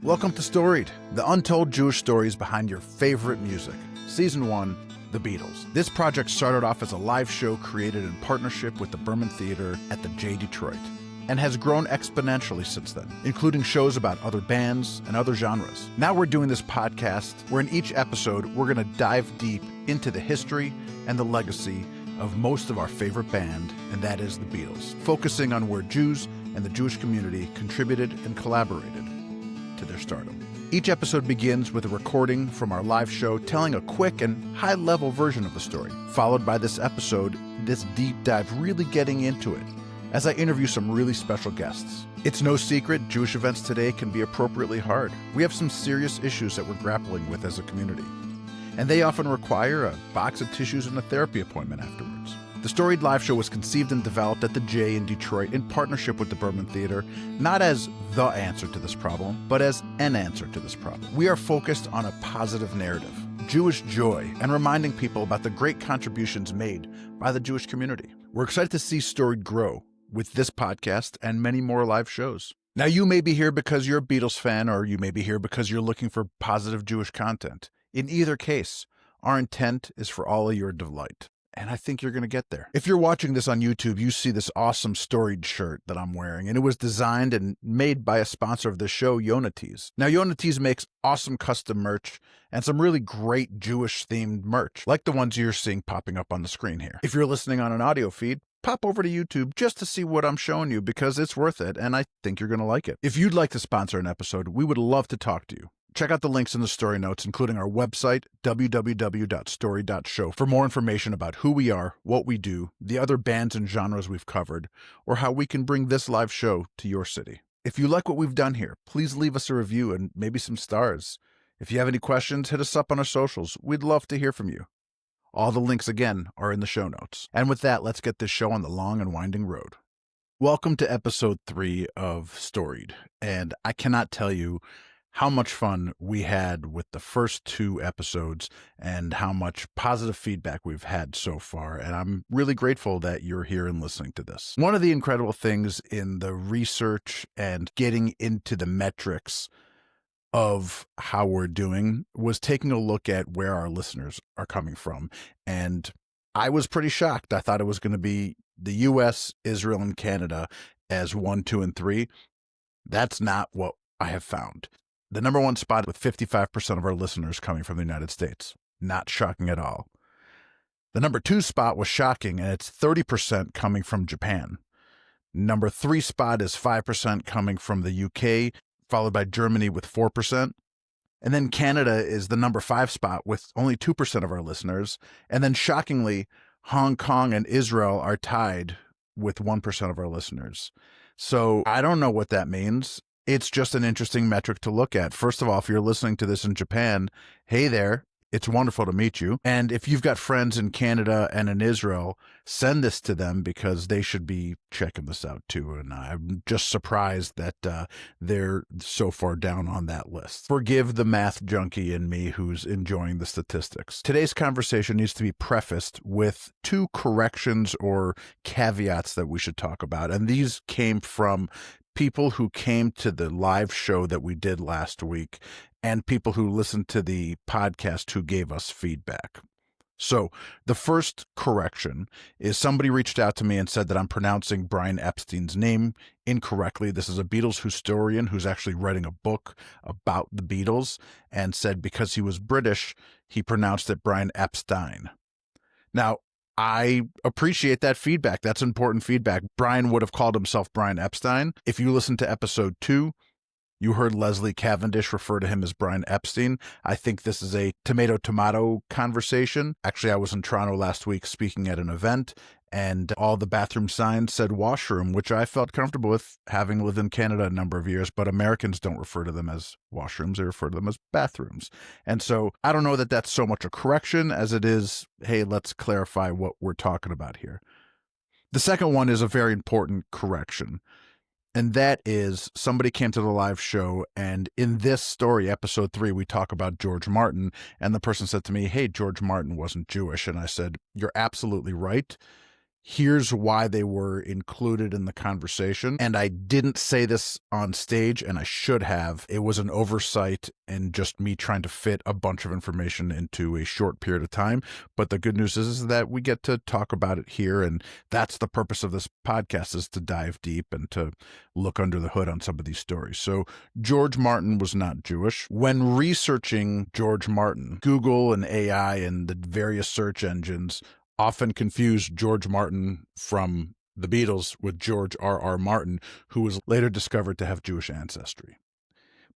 Welcome to Storied, the untold Jewish stories behind your favorite music. Season 1, The Beatles. This project started off as a live show created in partnership with the Berman Theater at the J Detroit, and has grown exponentially since then, including shows about other bands and other genres. Now we're doing this podcast where in each episode we're going to dive deep into the history and the legacy of most of our favorite band, and that is the Beatles, focusing on where Jews and the Jewish community contributed and collaborated to their stardom. Each episode begins with a recording from our live show telling a quick and high-level version of the story, followed by this episode, this deep dive really getting into it, as I interview some really special guests. It's no secret Jewish events today can be appropriately hard. We have some serious issues that we're grappling with as a community, and they often require a box of tissues and a therapy appointment afterwards. The Storied live show was conceived and developed at the J in Detroit in partnership with the Berman Theater, not as the answer to this problem, but as an answer to this problem. We are focused on a positive narrative, Jewish joy, and reminding people about the great contributions made by the Jewish community. We're excited to see Storied grow with this podcast and many more live shows. Now, you may be here because you're a Beatles fan, or you may be here because you're looking for positive Jewish content. In either case, our intent is for all of your delight. And I think you're going to get there. If you're watching this on YouTube, you see this awesome Storied shirt that I'm wearing, and it was designed and made by a sponsor of the show, Yonatees. Now, Yonatees makes awesome custom merch and some really great Jewish-themed merch, like the ones you're seeing popping up on the screen here. If you're listening on an audio feed, pop over to YouTube just to see what I'm showing you, because it's worth it, and I think you're going to like it. If you'd like to sponsor an episode, we would love to talk to you. Check out the links in the story notes, including our website, www.storied.show, for more information about who we are, what we do, the other bands and genres we've covered, or how we can bring this live show to your city. If you like what we've done here, please leave us a review and maybe some stars. If you have any questions, hit us up on our socials. We'd love to hear from you. All the links, again, are in the show notes. And with that, let's get this show on the long and winding road. Welcome to episode 3 of Storied, and I cannot tell you how much fun we had with the first 2 episodes and how much positive feedback we've had so far. And I'm really grateful that you're here and listening to this. One of the incredible things in the research and getting into the metrics of how we're doing was taking a look at where our listeners are coming from. And I was pretty shocked. I thought it was going to be the US, Israel, and Canada as 1, 2, and 3. That's not what I have found. The number 1 spot with 55% of our listeners coming from the United States. Not shocking at all. The number 2 spot was shocking, and it's 30% coming from Japan. Number 3 spot is 5% coming from the UK, followed by Germany with 4%. And then Canada is the number 5 spot with only 2% of our listeners. And then shockingly, Hong Kong and Israel are tied with 1% of our listeners. So I don't know what that means. It's just an interesting metric to look at. First of all, if you're listening to this in Japan, hey there, it's wonderful to meet you. And if you've got friends in Canada and in Israel, send this to them because they should be checking this out too. And I'm just surprised that they're so far down on that list. Forgive the math junkie in me who's enjoying the statistics. Today's conversation needs to be prefaced with 2 corrections or caveats that we should talk about. And these came from people who came to the live show that we did last week and people who listened to the podcast who gave us feedback. So the first correction is somebody reached out to me and said that I'm pronouncing Brian Epstein's name incorrectly. This is a Beatles historian who's actually writing a book about the Beatles and said because he was British, he pronounced it Brian Epstein. Now, I appreciate that feedback. That's important feedback. Brian would have called himself Brian Epstein. If you listen to episode 2, you heard Leslie Cavendish refer to him as Brian Epstein. I think this is a tomato conversation. Actually, I was in Toronto last week speaking at an event, and all the bathroom signs said washroom, which I felt comfortable with, having lived in Canada a number of years, but Americans don't refer to them as washrooms. They refer to them as bathrooms. And so I don't know that that's so much a correction as it is, hey, let's clarify what we're talking about here. The second one is a very important correction. And that is somebody came to the live show, and in this story, episode 3, we talk about George Martin, and the person said to me, hey, George Martin wasn't Jewish. And I said, you're absolutely right. Here's why they were included in the conversation. And I didn't say this on stage, and I should have. It was an oversight and just me trying to fit a bunch of information into a short period of time. But the good news is that we get to talk about it here. And that's the purpose of this podcast, is to dive deep and to look under the hood on some of these stories. So George Martin was not Jewish. When researching George Martin, Google and AI and the various search engines often confused George Martin from the Beatles with George R.R. Martin, who was later discovered to have Jewish ancestry.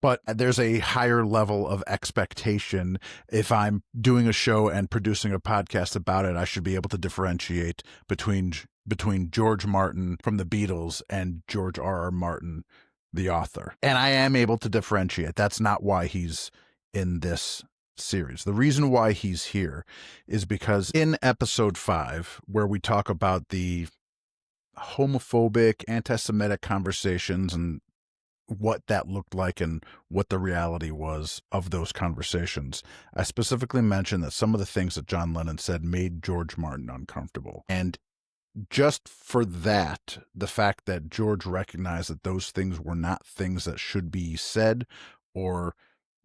But there's a higher level of expectation. If I'm doing a show and producing a podcast about it, I should be able to differentiate between George Martin from the Beatles and George R.R. Martin, the author. And I am able to differentiate. That's not why he's in this series. The reason why he's here is because in episode 5, where we talk about the homophobic, anti-Semitic conversations and what that looked like and what the reality was of those conversations, I specifically mentioned that some of the things that John Lennon said made George Martin uncomfortable. And just for that, the fact that George recognized that those things were not things that should be said or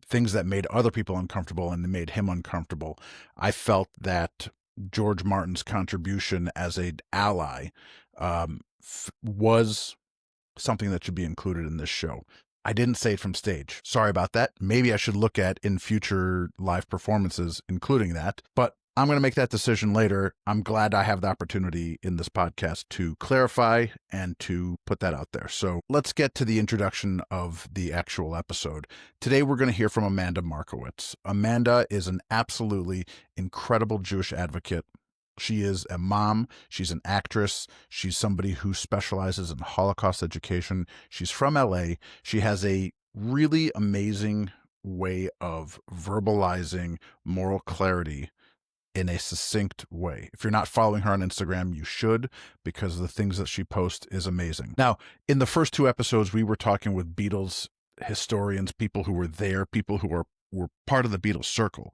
things that made other people uncomfortable and made him uncomfortable, I felt that George Martin's contribution as an ally was something that should be included in this show. I didn't say it from stage. Sorry about that. Maybe I should look at in future live performances, including that. But I'm going to make that decision later. I'm glad I have the opportunity in this podcast to clarify and to put that out there. So let's get to the introduction of the actual episode. Today, we're going to hear from Amanda Markowitz. Amanda is an absolutely incredible Jewish advocate. She is a mom. She's an actress. She's somebody who specializes in Holocaust education. She's from LA. She has a really amazing way of verbalizing moral clarity in a succinct way. If you're not following her on Instagram, you should, because the things that she posts is amazing. Now, in the first 2 episodes, we were talking with Beatles historians, people who were there, people who were part of the Beatles circle.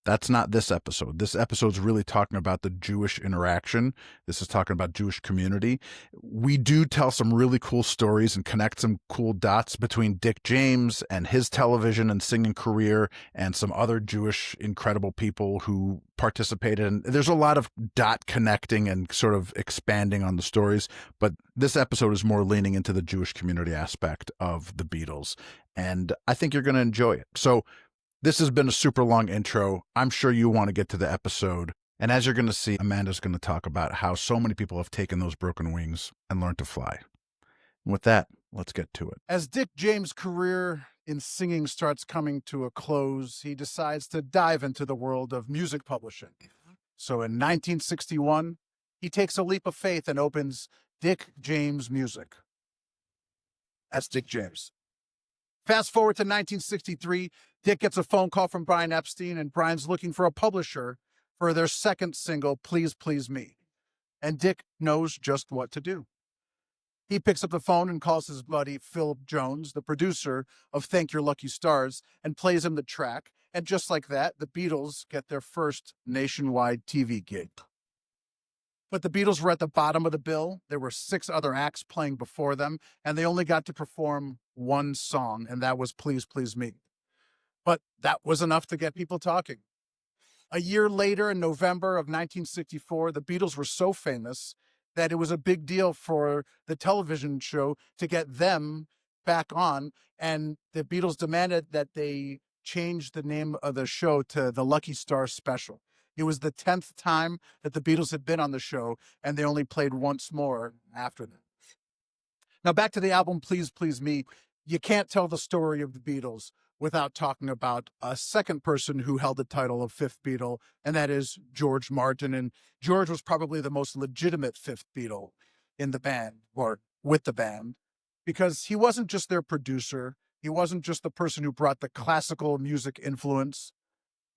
That's not this episode. This episode's really talking about the Jewish interaction. This is talking about Jewish community. We do tell some really cool stories and connect some cool dots between Dick James and his television and singing career and some other Jewish incredible people who participated. And there's a lot of dot connecting and sort of expanding on the stories. But this episode is more leaning into the Jewish community aspect of the Beatles. And I think you're going to enjoy it. So this has been a super long intro. I'm sure you want to get to the episode. And as you're going to see, Amanda's going to talk about how so many people have taken those broken wings and learned to fly. And with that, let's get to it. As Dick James' career in singing starts coming to a close, he decides to dive into the world of music publishing. So in 1961, he takes a leap of faith and opens Dick James Music. That's Dick James. Fast forward to 1963, Dick gets a phone call from Brian Epstein, and Brian's looking for a publisher for their second single, Please Please Me. And Dick knows just what to do. He picks up the phone and calls his buddy Philip Jones, the producer of Thank Your Lucky Stars, and plays him the track. And just like that, the Beatles get their first nationwide TV gig. But the Beatles were at the bottom of the bill. There were 6 other acts playing before them, and they only got to perform one song, and that was Please Please Me. But that was enough to get people talking. A year later, in November of 1964, the Beatles were so famous that it was a big deal for the television show to get them back on, and the Beatles demanded that they change the name of the show to the Lucky Star Special. It was the 10th time that the Beatles had been on the show, and they only played once more after that. Now, back to the album Please Please Me. You can't tell the story of the Beatles without talking about a second person who held the title of fifth Beatle, and that is George Martin. And George was probably the most legitimate fifth Beatle in the band, or with the band, because he wasn't just their producer. He wasn't just the person who brought the classical music influence,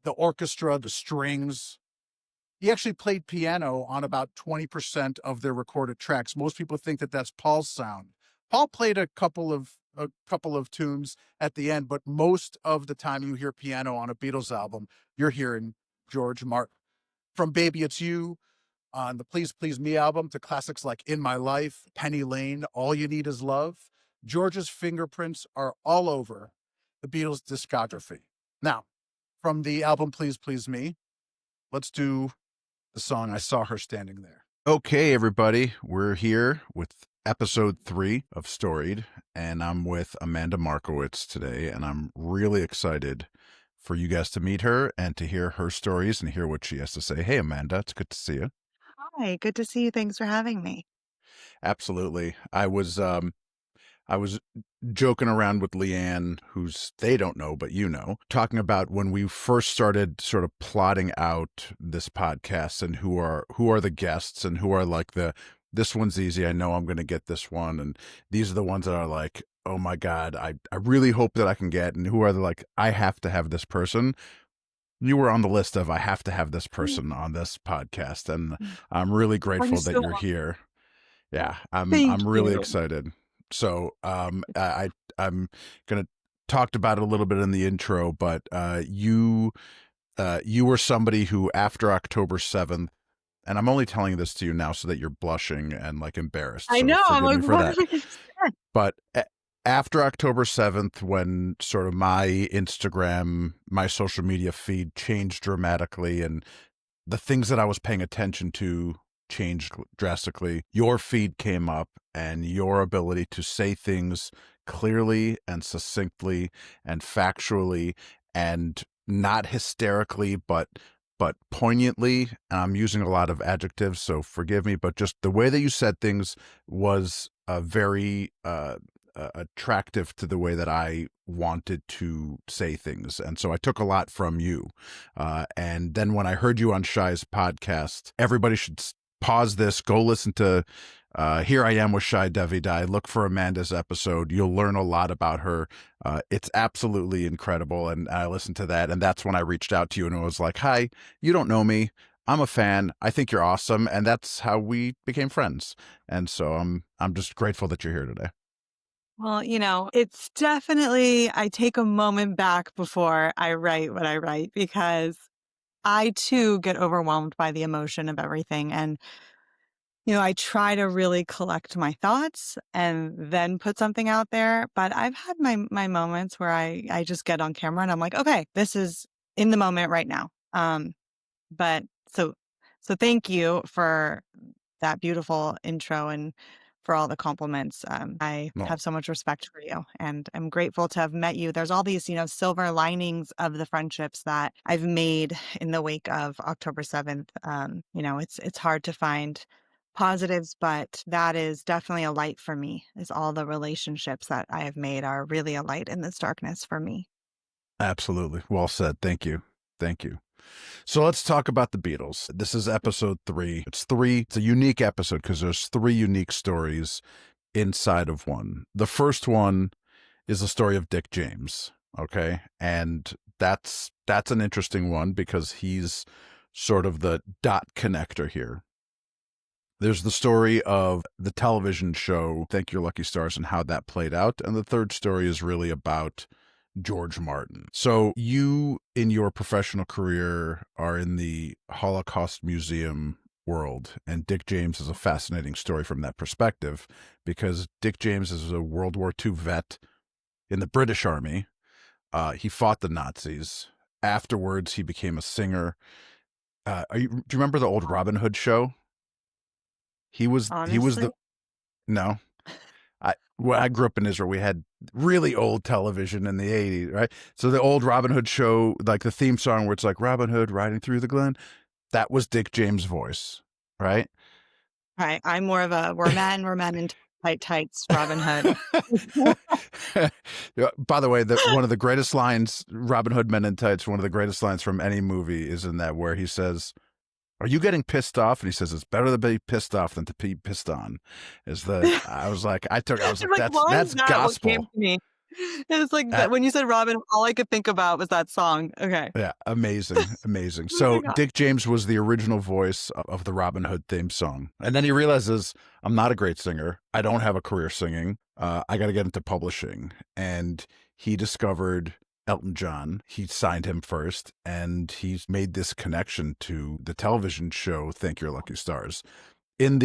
the orchestra, the strings. He actually played piano on about 20% of their recorded tracks. Most people think that that's Paul's sound. Paul played a couple of tunes at the end, but most of the time you hear piano on a Beatles album, you're hearing George Martin. From Baby It's You on the Please Please Me album to classics like In My Life, Penny Lane, All You Need Is Love, George's fingerprints are all over the Beatles' discography. Now, from the album Please Please Me, let's do the song I Saw Her Standing There. Okay, everybody, we're here with episode 3 of Storied, and I'm with Amanda Markowitz today, and I'm really excited for you guys to meet her and to hear her stories and hear what she has to say. Hey, Amanda, it's good to see you. Hi, good to see you. Thanks for having me. Absolutely. I was joking around with Leanne, who's they don't know, but you know, talking about when we first started sort of plotting out this podcast and who are the guests and who are like this one's easy. I know I'm going to get this one. And these are the ones that are like, oh my God, I really hope that I can get. And who are the like, I have to have this person. You were on the list of I have to have this person on this podcast. And I'm really grateful that you're here. Yeah, Thank I'm really you. excited. So I'm gonna talked about it a little bit in the intro, but you were somebody who after October 7th, and I'm only telling this to you now so that you're blushing and like embarrassed. I So know. I'm forgive me like, for what that. are we going to say? But after October 7th, when sort of my Instagram, my social media feed changed dramatically, and the things that I was paying attention to changed drastically, your feed came up, and your ability to say things clearly and succinctly and factually and not hysterically, but poignantly. And I'm using a lot of adjectives, so forgive me, but just the way that you said things was very attractive to the way that I wanted to say things. And so I took a lot from you. And then when I heard you on Shai's podcast, everybody should pause this, go listen to Here I Am with Shai Davidai. Look for Amanda's episode. You'll learn a lot about her. It's absolutely incredible. And I listened to that. And that's when I reached out to you and it was like, hi, you don't know me. I'm a fan. I think you're awesome. And that's how we became friends. And so I'm just grateful that you're here today. Well, it's definitely, I take a moment back before I write what I write because I too get overwhelmed by the emotion of everything. And, I try to really collect my thoughts and then put something out there. But I've had my moments where I just get on camera and I'm like, okay, this is in the moment right now. But so thank you for that beautiful intro and for all the compliments. I No, have so much respect for you and I'm grateful to have met you. There's all these, silver linings of the friendships that I've made in the wake of October 7th. It's hard to find positives, but that is definitely a light for me, is all the relationships that I have made are really a light in this darkness for me. absolutely. Well said. Thank you. Thank you. So let's talk about the Beatles. This is episode 3. It's a unique episode because there's 3 unique stories inside of one. The first one is the story of Dick James. Okay. And that's an interesting one because he's sort of the dot connector here. There's the story of the television show, Thank Your Lucky Stars, and how that played out. And the third story is really about George Martin. So you, in your professional career, are in the Holocaust Museum world, and Dick James is a fascinating story from that perspective because Dick James is a World War II vet in the British Army. He fought the Nazis. Afterwards, he became a singer. Do you remember the old Robin Hood show? He was Honestly, no. I grew up in Israel. We had really old television in the 80s, right? So the old Robin Hood show, like the theme song where it's like Robin Hood riding through the glen, that was Dick James' voice, right? right. I'm more of a we're men in tight tights, Robin Hood. Yeah, by the way, one of the greatest lines, Robin Hood Men in Tights, one of the greatest lines from any movie is in that where he says, are you getting pissed off? And he says, it's better to be pissed off than to be pissed on. I was like, I'm like, why that's is that what came gospel. to me? It's like that when you said Robin, all I could think about was that song. Okay. Yeah, amazing. Oh my So God. Dick James was the original voice of the Robin Hood theme song. And then he realizes, I'm not a great singer. I don't have a career singing. I got to get into publishing. And he discovered Elton John. He signed him first, and he's made this connection to the television show Thank Your Lucky Stars. And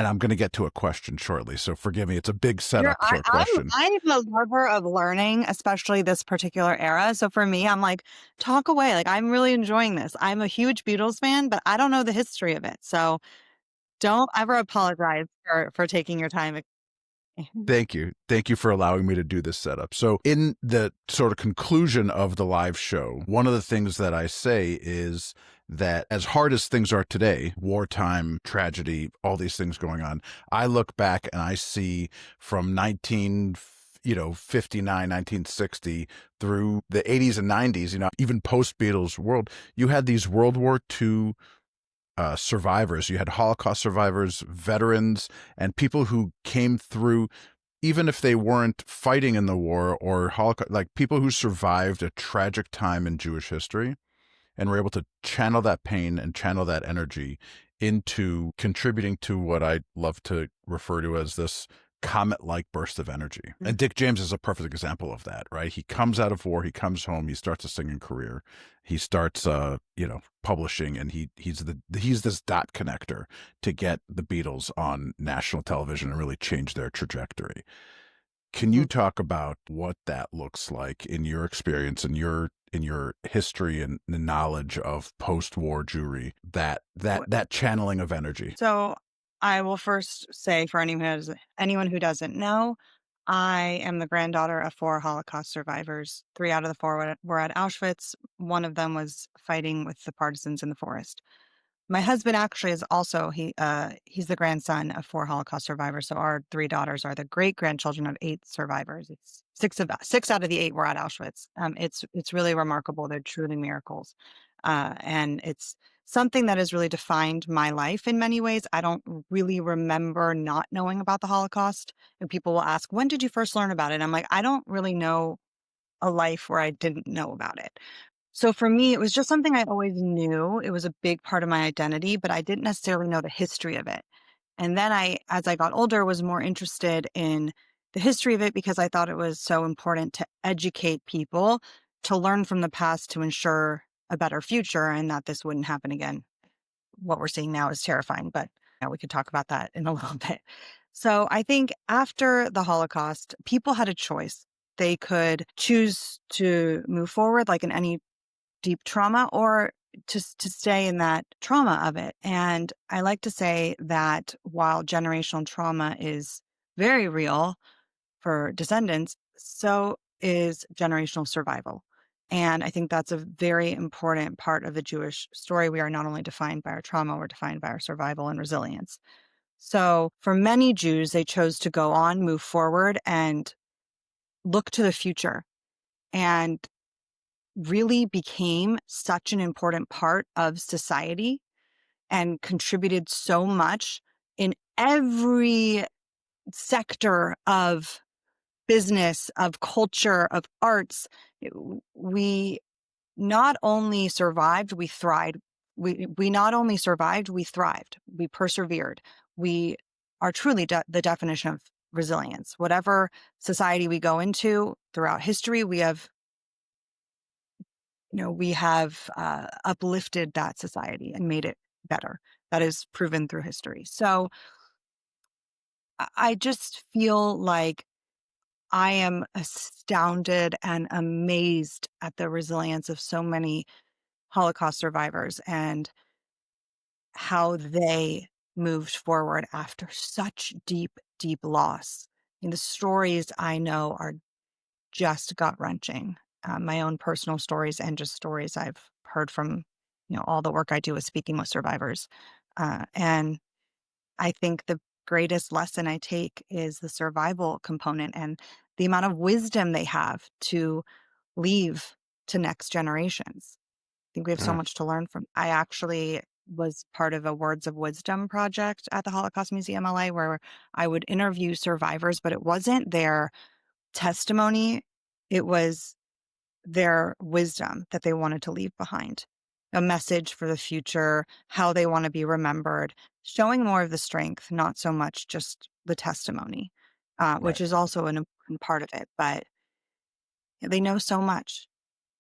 I'm going to get to a question shortly, so forgive me. It's a big setup for a question. I'm a lover of learning, especially this particular era. So for me, I'm like, talk away. Like, I'm really enjoying this. I'm a huge Beatles fan, but I don't know the history of it. So don't ever apologize for taking your time. Thank you. Thank you for allowing me to do this setup. So in the sort of conclusion of the live show, one of the things that I say is that as hard as things are today, wartime, tragedy, all these things going on, I look back and I see from 1959, 1960 through the 80s and 90s, even post-Beatles world, you had these World War II survivors. You had Holocaust survivors, veterans, and people who came through, even if they weren't fighting in the war or Holocaust, like people who survived a tragic time in Jewish history and were able to channel that pain and channel that energy into contributing to what I love to refer to as this comet-like burst of energy. And Dick James is a perfect example of that, right? He comes out of war, he comes home, he starts a singing career, he starts, publishing, and he's this dot connector to get the Beatles on national television and really change their trajectory. Can you talk about what that looks like in your experience and in your history and the knowledge of post-war Jewry, that channeling of energy? So I will first say for anyone who doesn't know, I am the granddaughter of 4 Holocaust survivors. 3 out of the 4 were at Auschwitz. One of them was fighting with the partisans in the forest. My husband actually is also he's the grandson of 4 Holocaust survivors. So our 3 daughters are the great grandchildren of 8 survivors. It's 6 out of the 8 were at Auschwitz. It's really remarkable. They're truly miracles, and it's something that has really defined my life in many ways. I don't really remember not knowing about the Holocaust. And people will ask, "When did you first learn about it?" I'm like, I don't really know a life where I didn't know about it. So for me, it was just something I always knew. It was a big part of my identity, but I didn't necessarily know the history of it. And then as I got older, was more interested in the history of it because I thought it was so important to educate people, to learn from the past to ensure a better future and that this wouldn't happen again. What we're seeing now is terrifying, but we could talk about that in a little bit. So I think after the Holocaust, people had a choice. They could choose to move forward like in any deep trauma or to stay in that trauma of it. And I like to say that while generational trauma is very real for descendants, so is generational survival. And I think that's a very important part of the Jewish story. We are not only defined by our trauma, we're defined by our survival and resilience. So for many Jews, they chose to go on, move forward, and look to the future, and really became such an important part of society and contributed so much in every sector of business, of culture, of arts. We not only survived, we thrived. We not only survived, we thrived. We persevered. We are truly the definition of resilience. Whatever society we go into throughout history, we have uplifted that society and made it better. That is proven through history. So I just feel like I am astounded and amazed at the resilience of so many Holocaust survivors and how they moved forward after such deep, deep loss. And the stories I know are just gut-wrenching. My own personal stories and just stories I've heard from, all the work I do with speaking with survivors. And I think the greatest lesson I take is the survival component and the amount of wisdom they have to leave to next generations. I think we have so much to learn from. I actually was part of a Words of Wisdom project at the Holocaust Museum LA where I would interview survivors, but it wasn't their testimony. It was their wisdom that they wanted to leave behind, a message for the future, how they want to be remembered, showing more of the strength, not so much just the testimony, which is also an important part of it. But They know so much.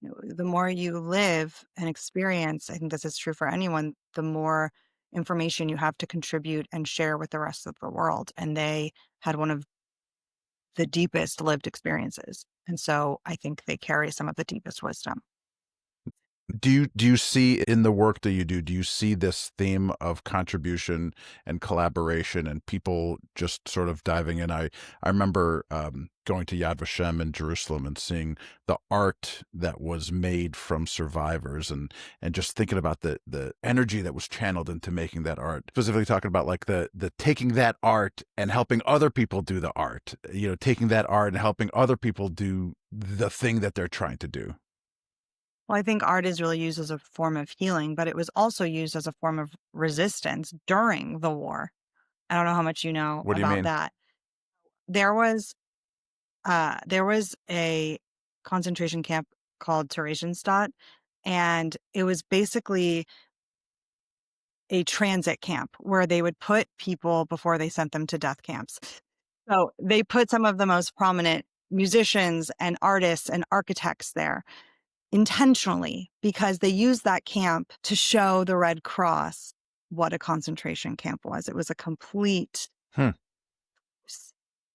The more you live and experience, I think this is true for anyone, the more information you have to contribute and share with the rest of the world. And they had one of the deepest lived experiences. And so I think they carry some of the deepest wisdom. Do you see in the work that you do you see this theme of contribution and collaboration and people just sort of diving in? I remember going to Yad Vashem in Jerusalem and seeing the art that was made from survivors and just thinking about the energy that was channeled into making that art. Specifically talking about like the taking that art and helping other people do the art, taking that art and helping other people do the thing that they're trying to do. Well, I think art is really used as a form of healing, but it was also used as a form of resistance during the war. I don't know how much you know What do you about mean? that. There was a concentration camp called Theresienstadt, and it was basically a transit camp where they would put people before they sent them to death camps. So they put some of the most prominent musicians and artists and architects there intentionally because they used that camp to show the Red Cross what a concentration camp was. It was a complete, Hmm.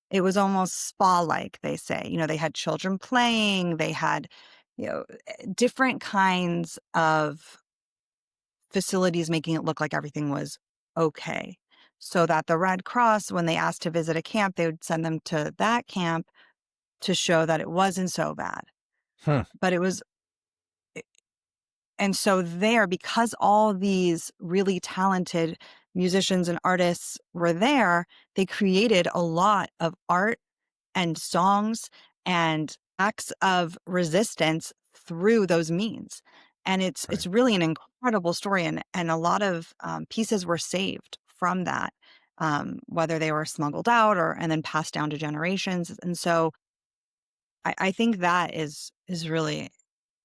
it was almost spa-like, they say. They had children playing, they had, different kinds of facilities making it look like everything was okay. So that the Red Cross, when they asked to visit a camp, they would send them to that camp to show that it wasn't so bad. Hmm. But it was, and so there, because all these really talented musicians and artists were there, they created a lot of art and songs and acts of resistance through those means. And it's Right. really an incredible story. And a lot of pieces were saved from that, whether they were smuggled out or and then passed down to generations. And so I think that is really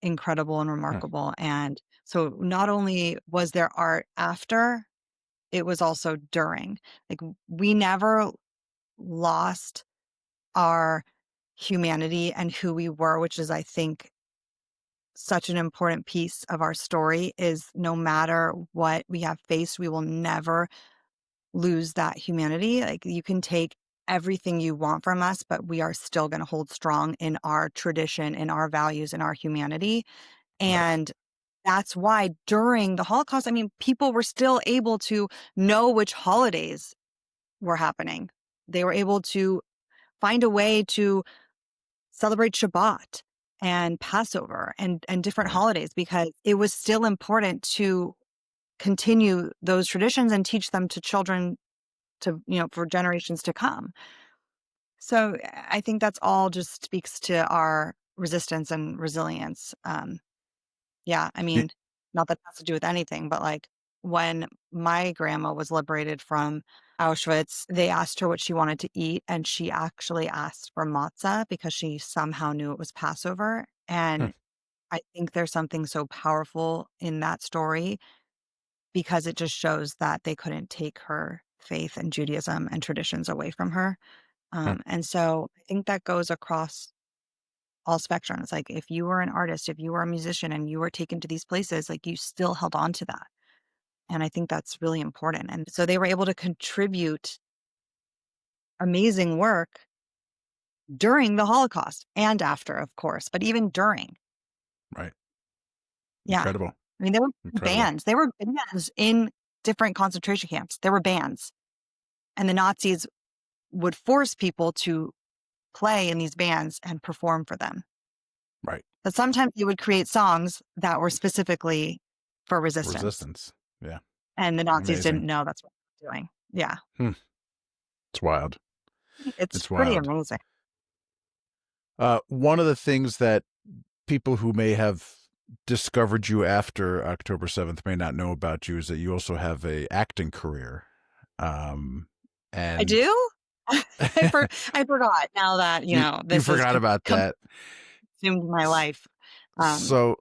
incredible and Hmm. remarkable. And so not only was there art after, it was also during. Like we never lost our humanity and who we were, which is, I think, such an important piece of our story is no matter what we have faced, we will never lose that humanity. Like you can take everything you want from us, but we are still going to hold strong in our tradition, in our values, in our humanity. Right. And that's why during the Holocaust, I mean, people were still able to know which holidays were happening. They were able to find a way to celebrate Shabbat and Passover and different Right. holidays because it was still important to continue those traditions and teach them to children to, for generations to come. So I think that's all just speaks to our resistance and resilience. Yeah, I Y- mean, not that has to do with anything, but like when my grandma was liberated from Auschwitz, they asked her what she wanted to eat, and she actually asked for matzah because she somehow knew it was Passover. hmm. And I think there's something so powerful in that story because it just shows that they couldn't take her faith and Judaism and traditions away from her. Hmm. And so I think that goes across all spectrums. Like if you were an artist, if you were a musician and you were taken to these places, like you still held on to that. And I think that's really important. And so they were able to contribute amazing work during the Holocaust and after, of course, but even during. Right. Yeah. Incredible. I mean, there were Incredible. bands. There were bands in different concentration camps. There were bands. And the Nazis would force people to play in these bands and perform for them. Right. But sometimes you would create songs that were specifically for resistance. Resistance. Yeah. And the Nazis Amazing. didn't know that's what they were doing. Yeah. Hmm. It's wild. It's It's pretty wild. amazing. One of the things that people who may have discovered you after October 7th may not know about you is that you also have a acting career. Um, I and do? I forgot now that, you this has forgot about that. consumed my S- life, um,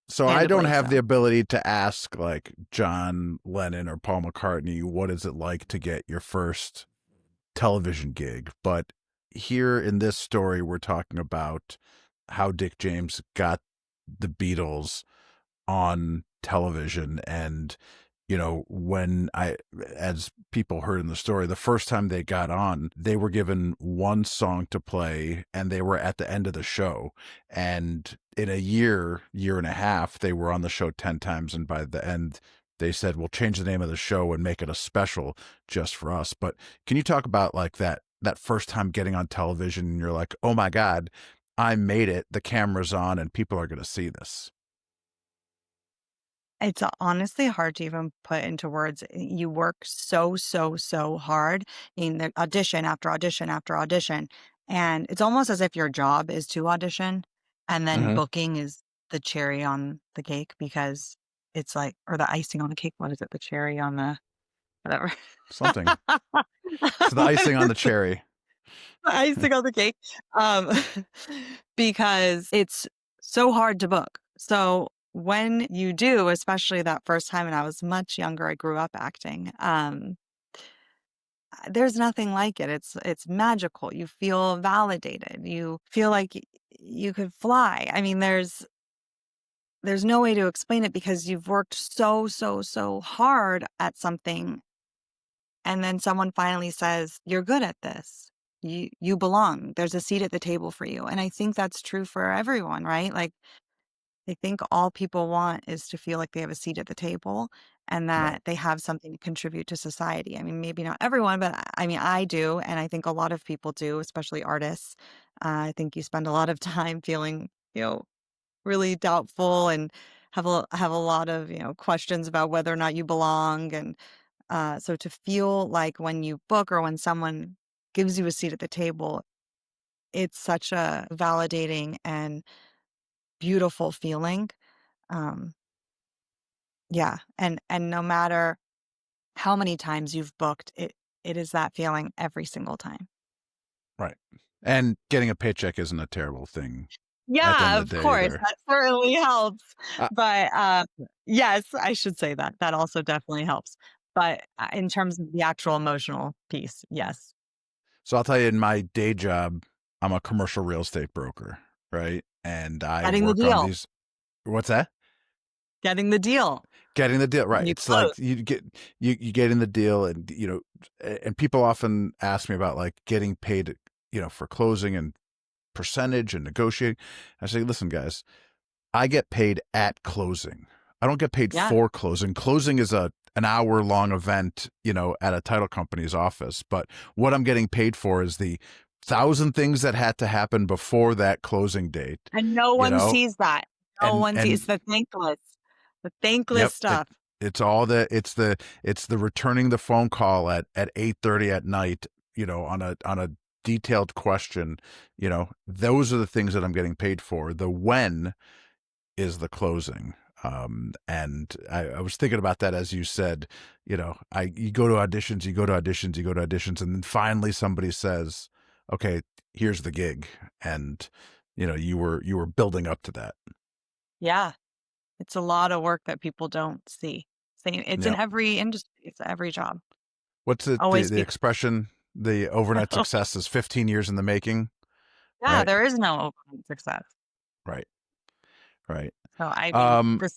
So I don't candidly, have so. the ability to ask like John Lennon or Paul McCartney, what is it like to get your first television gig? But here in this story, we're talking about how Dick James got the Beatles on television. And when as people heard in the story, the first time they got on, they were given one song to play and they were at the end of the show. And in a year and a half, they were on the show 10 times. And by the end, they said, we'll change the name of the show and make it a special just for us. But can you talk about like that first time getting on television and you're like, oh my God, I made it. The camera's on and people are going to see this. It's honestly hard to even put into words. You work so, so, so hard in the audition after audition after audition. And it's almost as if your job is to audition and then Mm-hmm. booking is the cherry on the cake because it's like, or the icing on the cake. What is it? The cherry on the, whatever. Something. It's the icing on the cherry. Icing on the cake. Um, because it's so hard to book. So when you do, especially that first time, and I was much younger, I grew up acting. There's nothing like it. It's magical. You feel validated. You feel like you could fly. I mean, there's no way to explain it because you've worked so, so, so hard at something. And then someone finally says, you're good at this. You belong. There's a seat at the table for you. And I think that's true for everyone, right? Like I think all people want is to feel like they have a seat at the table and Right. that they have something to contribute to society. I mean, maybe not everyone, but I mean, I do. And I think a lot of people do, especially artists. I think you spend a lot of time feeling, really doubtful and have a lot of, questions about whether or not you belong. And so to feel like when you book or when someone gives you a seat at the table, it's such a validating and beautiful feeling. Um, yeah, and no matter how many times you've booked, it is that feeling every single time. Right. And getting a paycheck isn't a terrible thing at the end Yeah, of of the day course, either. that certainly helps. Uh, But yes, I should say that. That also definitely helps. But in terms of the actual emotional piece, yes. so I'll tell you, in my day job, I'm a commercial real estate broker, right? And I Getting the work on deal. these. What's that? Getting the deal. Getting the deal, right? You It's close. like you get in the deal, and and people often ask me about like getting paid, for closing and percentage and negotiating. I say, listen, guys, I get paid at closing. I don't get paid Yeah. for closing. Closing is an hour long event, at a title company's office. But what I'm getting paid for is the 1,000 things that had to happen before that closing date, And no you one know, sees that. No and one sees and the thankless. The thankless yep, stuff. it's all it's the returning the phone call at 8:30 at night, on a detailed question, those are the things that I'm getting paid for. The when is the closing. And I was thinking about that as you said, you go to auditions, you go to auditions, you go to auditions, and then finally somebody says, okay, here's the gig. And, you were building up to that. Yeah. It's a lot of work that people don't see. Same, it's in Yeah. every industry. It's every job. What's the, Always the people. expression? The overnight success is 15 years in the making, Yeah, right? there is no overnight success. Right. Right. So I mean, Um, for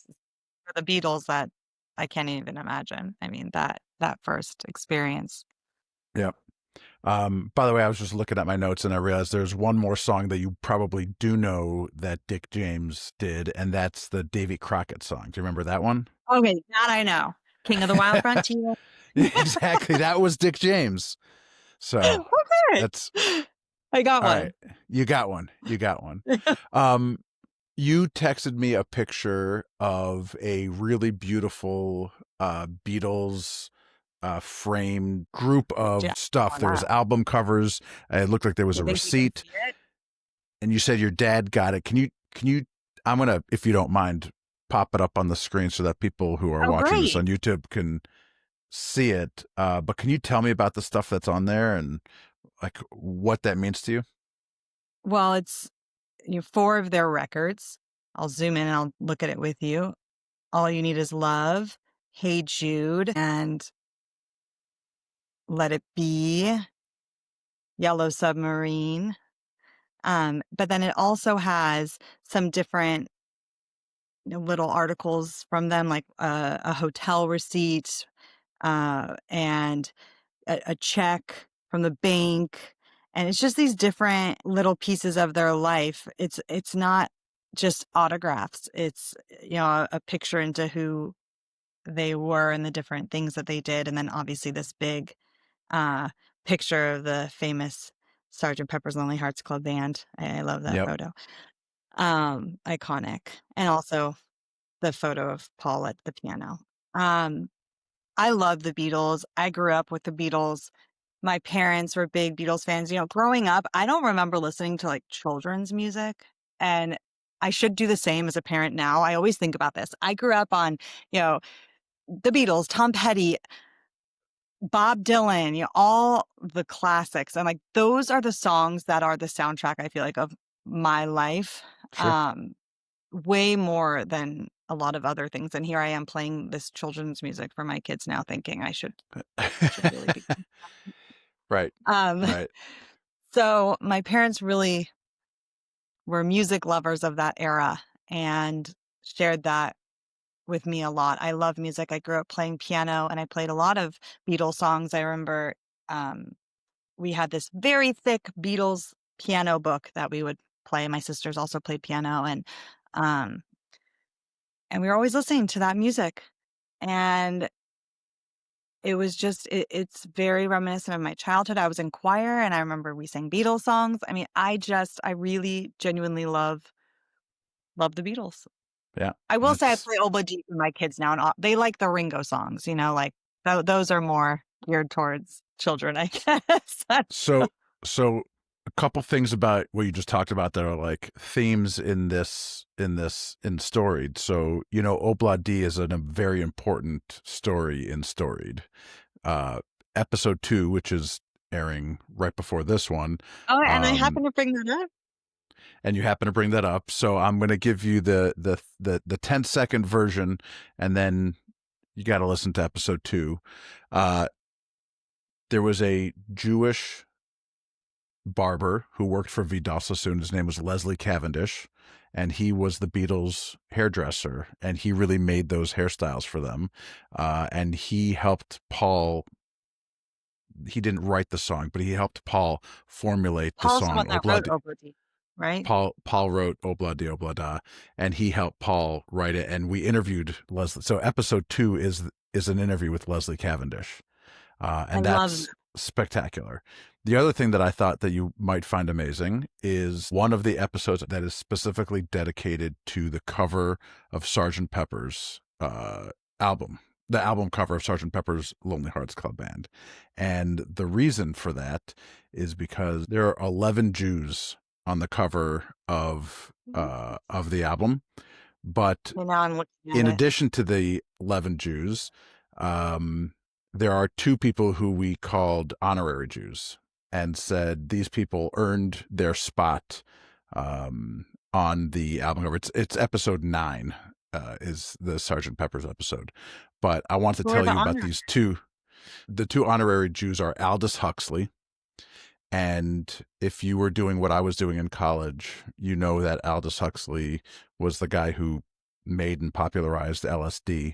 the Beatles, that I can't even imagine. I mean, that first experience. yeah. By the way, I was just looking at my notes and I realized there's one more song that you probably do know that Dick James did, and that's the Davy Crockett song. Do you remember that one? Okay, that I know. King of the Wild Frontier. Exactly. That was Dick James. So Okay. that's I got all right. one. You got one. You got one. Um, you texted me a picture of a really beautiful Beatles framed group Yeah, of stuff. one There was up. album covers. It looked like there was You a think you can receipt, see it? and you said your dad got it. Can you? I'm gonna, if you don't mind, pop it up on the screen so that people who are Oh, watching this great. on YouTube can see it. But can you tell me about the stuff that's on there and like what that means to you? Well, it's four of their records. I'll zoom in and I'll look at it with you. All You Need Is Love, Hey Jude, and Let It Be, Yellow Submarine. But then it also has some different little articles from them, like a hotel receipt and a check from the bank. And it's just these different little pieces of their life. It's not just autographs. It's, a picture into who they were and the different things that they did. And then obviously this big uh, picture of the famous Sergeant Pepper's Lonely Hearts Club Band. I love that Yep. photo. Iconic. And also the photo of Paul at the piano. I love the Beatles. I grew up with the Beatles. My parents were big Beatles fans. Growing up, I don't remember listening to like children's music. And I should do the same as a parent now. I always think about this. I grew up on, the Beatles, Tom Petty, Bob Dylan, all the classics. And like those are the songs that are the soundtrack, I feel like, of my life. Sure. Way more than a lot of other things. And here I am playing this children's music for my kids now, thinking I should really be. Right. Right. So my parents really were music lovers of that era and shared that with me a lot. I love music. I grew up playing piano and I played a lot of Beatles songs. I remember we had this very thick Beatles piano book that we would play. My sisters also played piano and we were always listening to that music. And it was just, it's very reminiscent of my childhood. I was in choir and I remember we sang Beatles songs. I mean, I really genuinely love the Beatles. Yeah. I will say I play Obla Deep with my kids now, and they like the Ringo songs, like those are more geared towards children, I guess. So a couple things about what you just talked about that are like themes in Storied. So, Obla D is a very important story in Storied. Episode 2, which is airing right before this one. Oh, and I happen to bring that up. And you happen to bring that up. So I'm going to give you the 10-second version, and then you got to listen to episode 2. There was a Jewish barber who worked for Vidal Sassoon. His name was Leslie Cavendish, and he was the Beatles' hairdresser, and he really made those hairstyles for them. And he helped Paul. He didn't write the song, but he helped Paul formulate the Paul's song. the one that wrote Obla Deep, right? Paul wrote Obla Di Obla Da, and he helped Paul write it. And we interviewed Leslie. So episode 2 is an interview with Leslie Cavendish, and that's spectacular. The other thing that I thought that you might find amazing is one of the episodes that is specifically dedicated to the cover of Sgt. Pepper's album. The album cover of Sgt. Pepper's Lonely Hearts Club Band. And the reason for that is because there are 11 Jews on the cover of the album. But in addition to the 11 Jews, there are 2 people who we called honorary Jews and said these people earned their spot on the album cover. It's episode 9 is the Sgt. Pepper's episode. But I want to tell you about these 2. The 2 honorary Jews are Aldous Huxley. And if you were doing what I was doing in college, you know that Aldous Huxley was the guy who made and popularized LSD,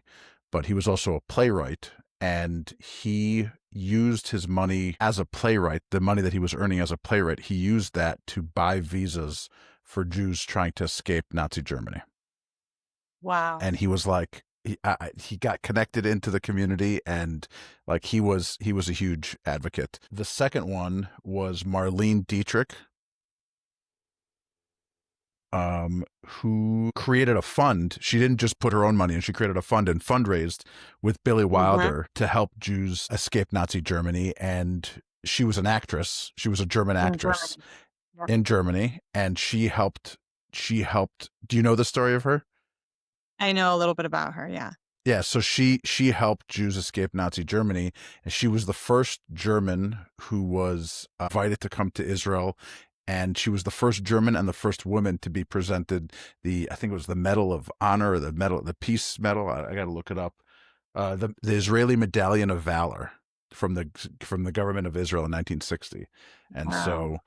but he was also a playwright. And he used his money as a playwright, the money that he was earning as a playwright, he used that to buy visas for Jews trying to escape Nazi Germany. Wow. And he was like, he got connected into the community, and like he was a huge advocate. The second one was Marlene Dietrich, who created a fund. She didn't just put her own money in, she created a fund and fundraised with Billy Wilder to help Jews escape Nazi Germany. And she was an actress. She was a German actress in Germany, and she helped. Do you know the story of her? I know a little bit about her, yeah. Yeah, so she helped Jews escape Nazi Germany, and she was the first German who was invited to come to Israel, and she was the first German and the first woman to be presented I think it was the Medal of Honor, or the Peace Medal. I got to look it up. The Israeli Medallion of Valor from the government of Israel in 1960, and so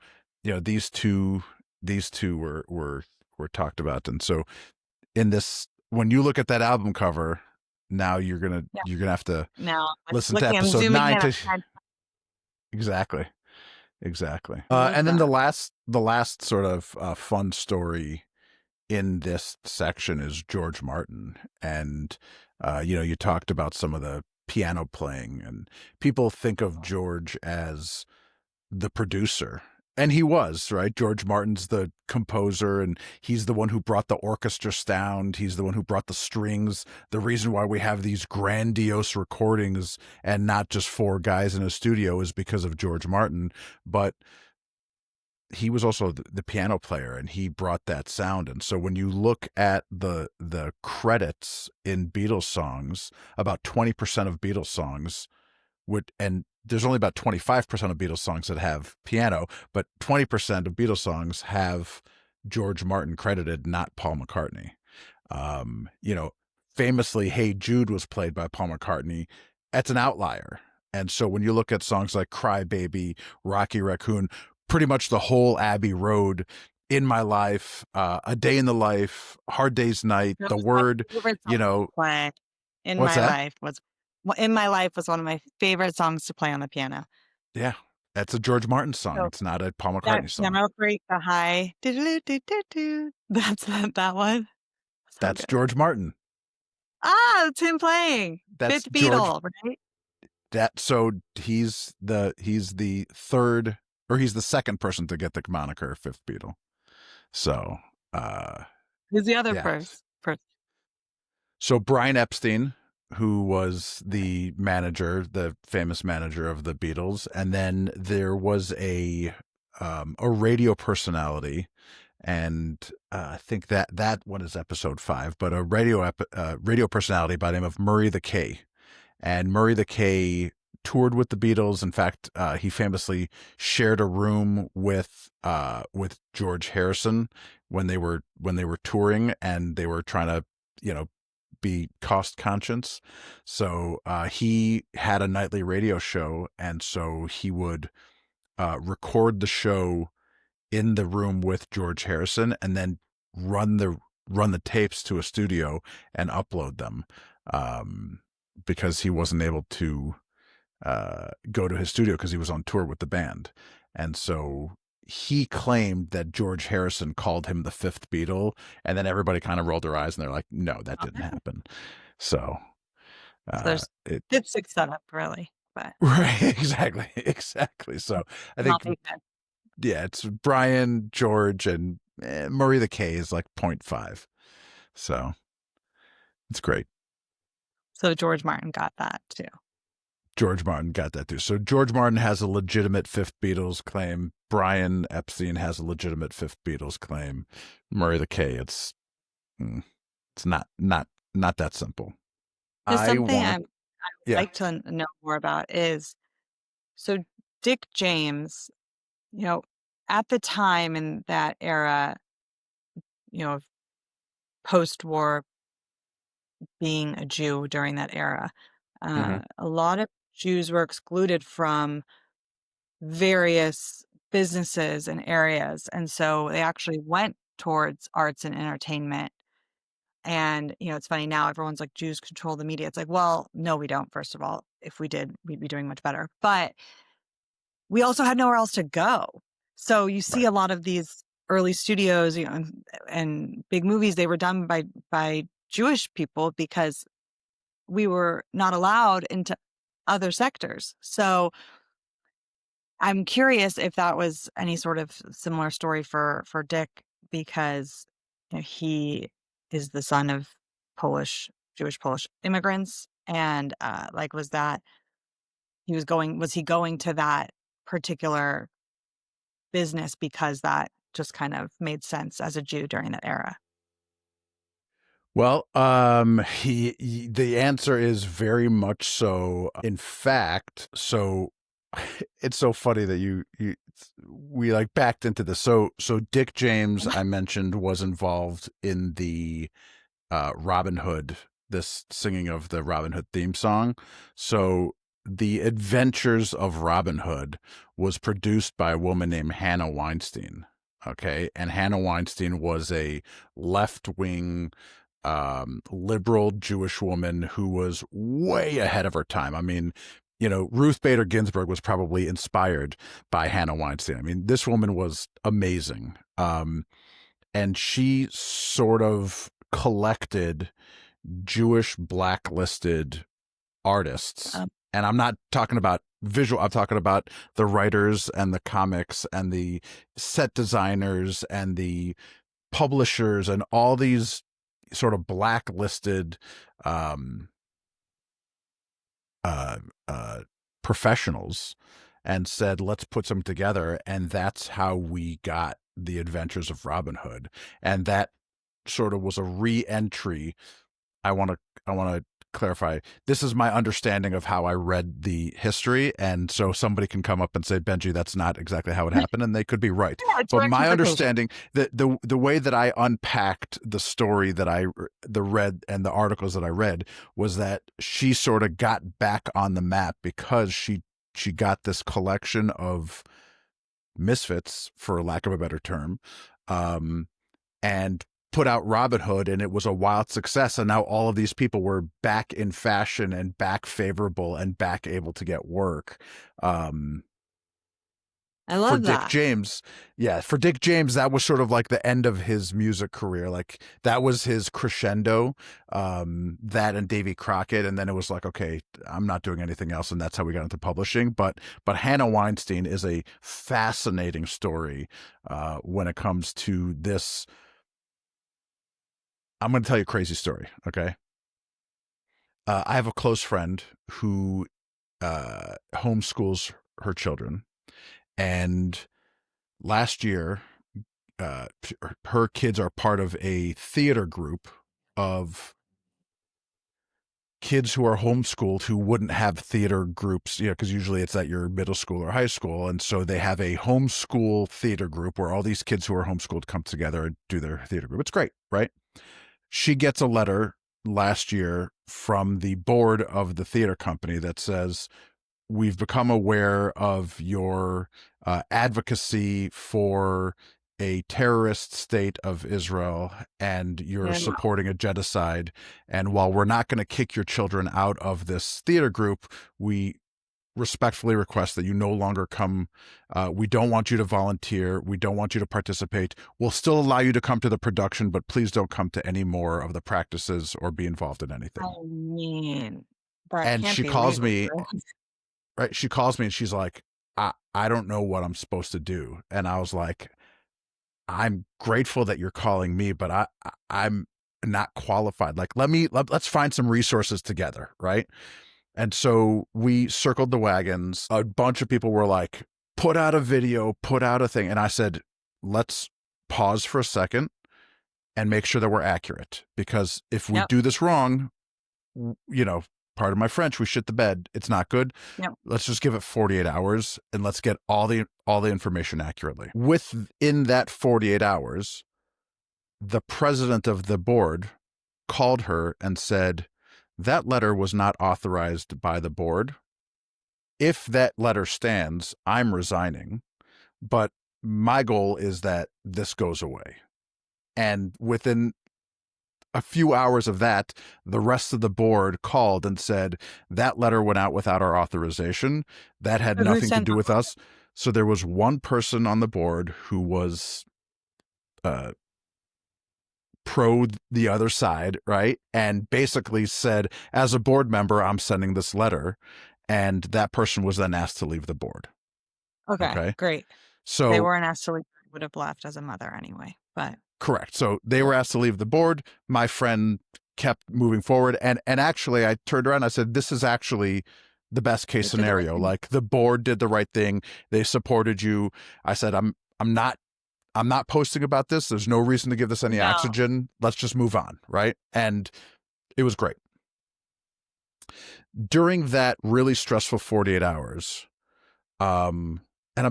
these 2 these two were talked about. And so in this, when you look at that album cover, now you're gonna have to Now I'm listen to looking, I'm episode zooming 9 in. to exactly. And then the last sort of fun story in this section is George Martin. And you talked about some of the piano playing, and people think of George as the producer. And he was, right? George Martin's the composer, and he's the one who brought the orchestra sound. He's the one who brought the strings. The reason why we have these grandiose recordings and not just 4 guys in a studio is because of George Martin. But he was also the piano player, and he brought that sound. And so when you look at the credits in Beatles songs, about 20% of Beatles songs and there's only about 25% of Beatles songs that have piano, but 20% of Beatles songs have George Martin credited, not Paul McCartney. Famously, Hey Jude was played by Paul McCartney. That's an outlier. And so when you look at songs like Cry Baby, Rocky Raccoon, pretty much the whole Abbey Road, In My Life, A Day in the Life, Hard Day's Night, The Word, In What's My that? Life was In My Life was one of my favorite songs to play on the piano. Yeah, that's a George Martin song. So it's not a Paul McCartney song. Piano break, the high. That's that one. So that's good. George Martin. Ah, it's him playing. That's Fifth Beatle, right? So he's the third, or he's the second person to get the moniker Fifth Beatle. So who's the other person? So Brian Epstein, who was the manager, the famous manager of the Beatles, and then there was a radio personality, and I think that one is episode 5, but a radio personality by the name of Murray the K. And Murray the K toured with the Beatles. In fact, he famously shared a room with George Harrison when they were touring, and they were trying to be cost conscious. So he had a nightly radio show, and so he would record the show in the room with George Harrison, and then run the tapes to a studio and upload them, because he wasn't able to go to his studio because he was on tour with the band. And so he claimed that George Harrison called him the 5th Beatle, and then everybody kind of rolled their eyes and they're like, no, that didn't happen. So there's dipstick setup, really. But right, exactly. So I think it's Brian, George, and Murray the K is like 0.5. So it's great. So George Martin got that too. So George Martin has a legitimate 5th Beatles claim. Brian Epstein has a legitimate 5th Beatles claim. Murray the K, it's not that simple. There's something I would like to know more about is, so Dick James, at the time in that era, post-war, being a Jew during that era, a lot of Jews were excluded from various businesses and areas. And so they actually went towards arts and entertainment. And, it's funny now, everyone's like, Jews control the media. It's like, well, no, we don't. First of all, if we did, we'd be doing much better. But we also had nowhere else to go. So you see a lot of these early studios, and big movies, they were done by Jewish people because we were not allowed into other sectors. So I'm curious if that was any sort of similar story for Dick, because he is the son of Jewish Polish immigrants, and was he going to that particular business because that just kind of made sense as a Jew during that era? Well, the answer is very much so. In fact, so it's so funny that we like backed into this. So Dick James, I mentioned, was involved in the Robin Hood, this singing of the Robin Hood theme song. So The Adventures of Robin Hood was produced by a woman named Hannah Weinstein. Okay. And Hannah Weinstein was a left-wing, liberal Jewish woman who was way ahead of her time. I mean, Ruth Bader Ginsburg was probably inspired by Hannah Weinstein. I mean, this woman was amazing. And she sort of collected Jewish blacklisted artists. And I'm not talking about visual, I'm talking about the writers and the comics and the set designers and the publishers and all these sort of blacklisted professionals, and said, let's put some together. And that's how we got the Adventures of Robin Hood. And that sort of was a re-entry. I want to clarify. This is my understanding of how I read the history. And so somebody can come up and say, Benji, that's not exactly how it happened. And they could be right. Yeah, but my understanding, the way that I unpacked the story that I read and the articles that I read was that she sort of got back on the map because she got this collection of misfits, for lack of a better term, and put out Robin Hood, and it was a wild success. And now all of these people were back in fashion and back favorable and back able to get work. I love that. For Dick James, that was sort of like the end of his music career. Like that was his crescendo, that and Davy Crockett. And then it was like, okay, I'm not doing anything else. And that's how we got into publishing. But Hannah Weinstein is a fascinating story when it comes to this. I'm going to tell you a crazy story. Okay. I have a close friend who homeschools her children. And last year, her kids are part of a theater group of kids who are homeschooled who wouldn't have theater groups, because usually it's at your middle school or high school. And so they have a homeschool theater group where all these kids who are homeschooled come together and do their theater group. It's great, right? She gets a letter last year from the board of the theater company that says, we've become aware of your advocacy for a terrorist state of Israel, and you're supporting a genocide. And while we're not going to kick your children out of this theater group, we respectfully request that you no longer come. We don't want you to volunteer. We don't want you to participate. We'll still allow you to come to the production, but please don't come to any more of the practices or be involved in anything. I mean, that and can't she be calls legal, me, right? She calls me and she's like, I don't know what I'm supposed to do. And I was like, I'm grateful that you're calling me, but I'm not qualified. Like, let's find some resources together. Right. And so we circled the wagons. A bunch of people were like, put out a video, put out a thing. And I said, let's pause for a second and make sure that we're accurate, because if we do this wrong, pardon my French, we shit the bed. It's not good. Yep. Let's just give it 48 hours and let's get all the information accurately. Within that 48 hours, the president of the board called her and said, that letter was not authorized by the board. If that letter stands, I'm resigning, but my goal is that this goes away. And within a few hours of that, the rest of the board called and said, that letter went out without our authorization. That had nothing to do with us. So there was one person on the board who was pro the other side, right? And basically said, as a board member, I'm sending this letter. And that person was then asked to leave the board. Okay. Great. So they weren't asked to leave, would have left as a mother anyway, but. Correct. So they were asked to leave the board. My friend kept moving forward. And actually, I turned around and I said, this is actually the best case scenario. Like, the board did the right thing. They supported you. I said, I'm not posting about this. There's no reason to give this any oxygen. Let's just move on. Right. And it was great. During that really stressful 48 hours, and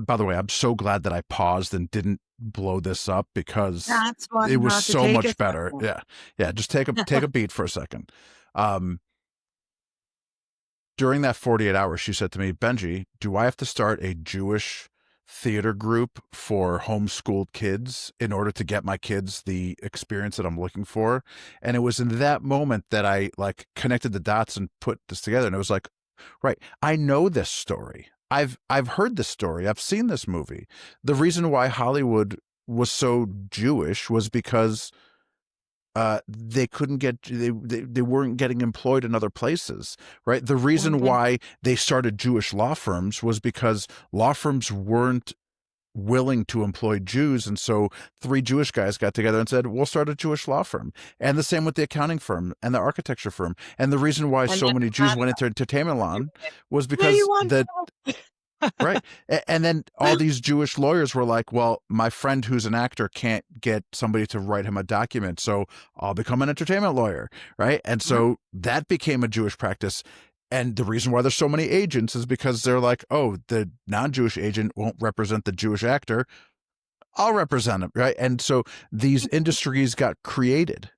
by the way, I'm so glad that I paused and didn't blow this up, because it was so much better. Yeah. Just take a beat for a second. During that 48 hours, she said to me, Benji, do I have to start a Jewish theater group for homeschooled kids in order to get my kids the experience that I'm looking for. And it was in that moment that I like connected the dots and put this together. And it was like, right, I know this story. I've heard this story. I've seen this movie. The reason why Hollywood was so Jewish was because they couldn't get they weren't getting employed in other places, right? The reason why they started Jewish law firms was because law firms weren't willing to employ Jews, and so three Jewish guys got together and said, we'll start a Jewish law firm. And the same with the accounting firm and the architecture firm. And the reason why so many Jews went into entertainment law was because right. And then all these Jewish lawyers were like, well, my friend who's an actor can't get somebody to write him a document, so I'll become an entertainment lawyer, right? And so that became a Jewish practice. And the reason why there's so many agents is because they're like, oh, the non-Jewish agent won't represent the Jewish actor. I'll represent him, right? And so these industries got created.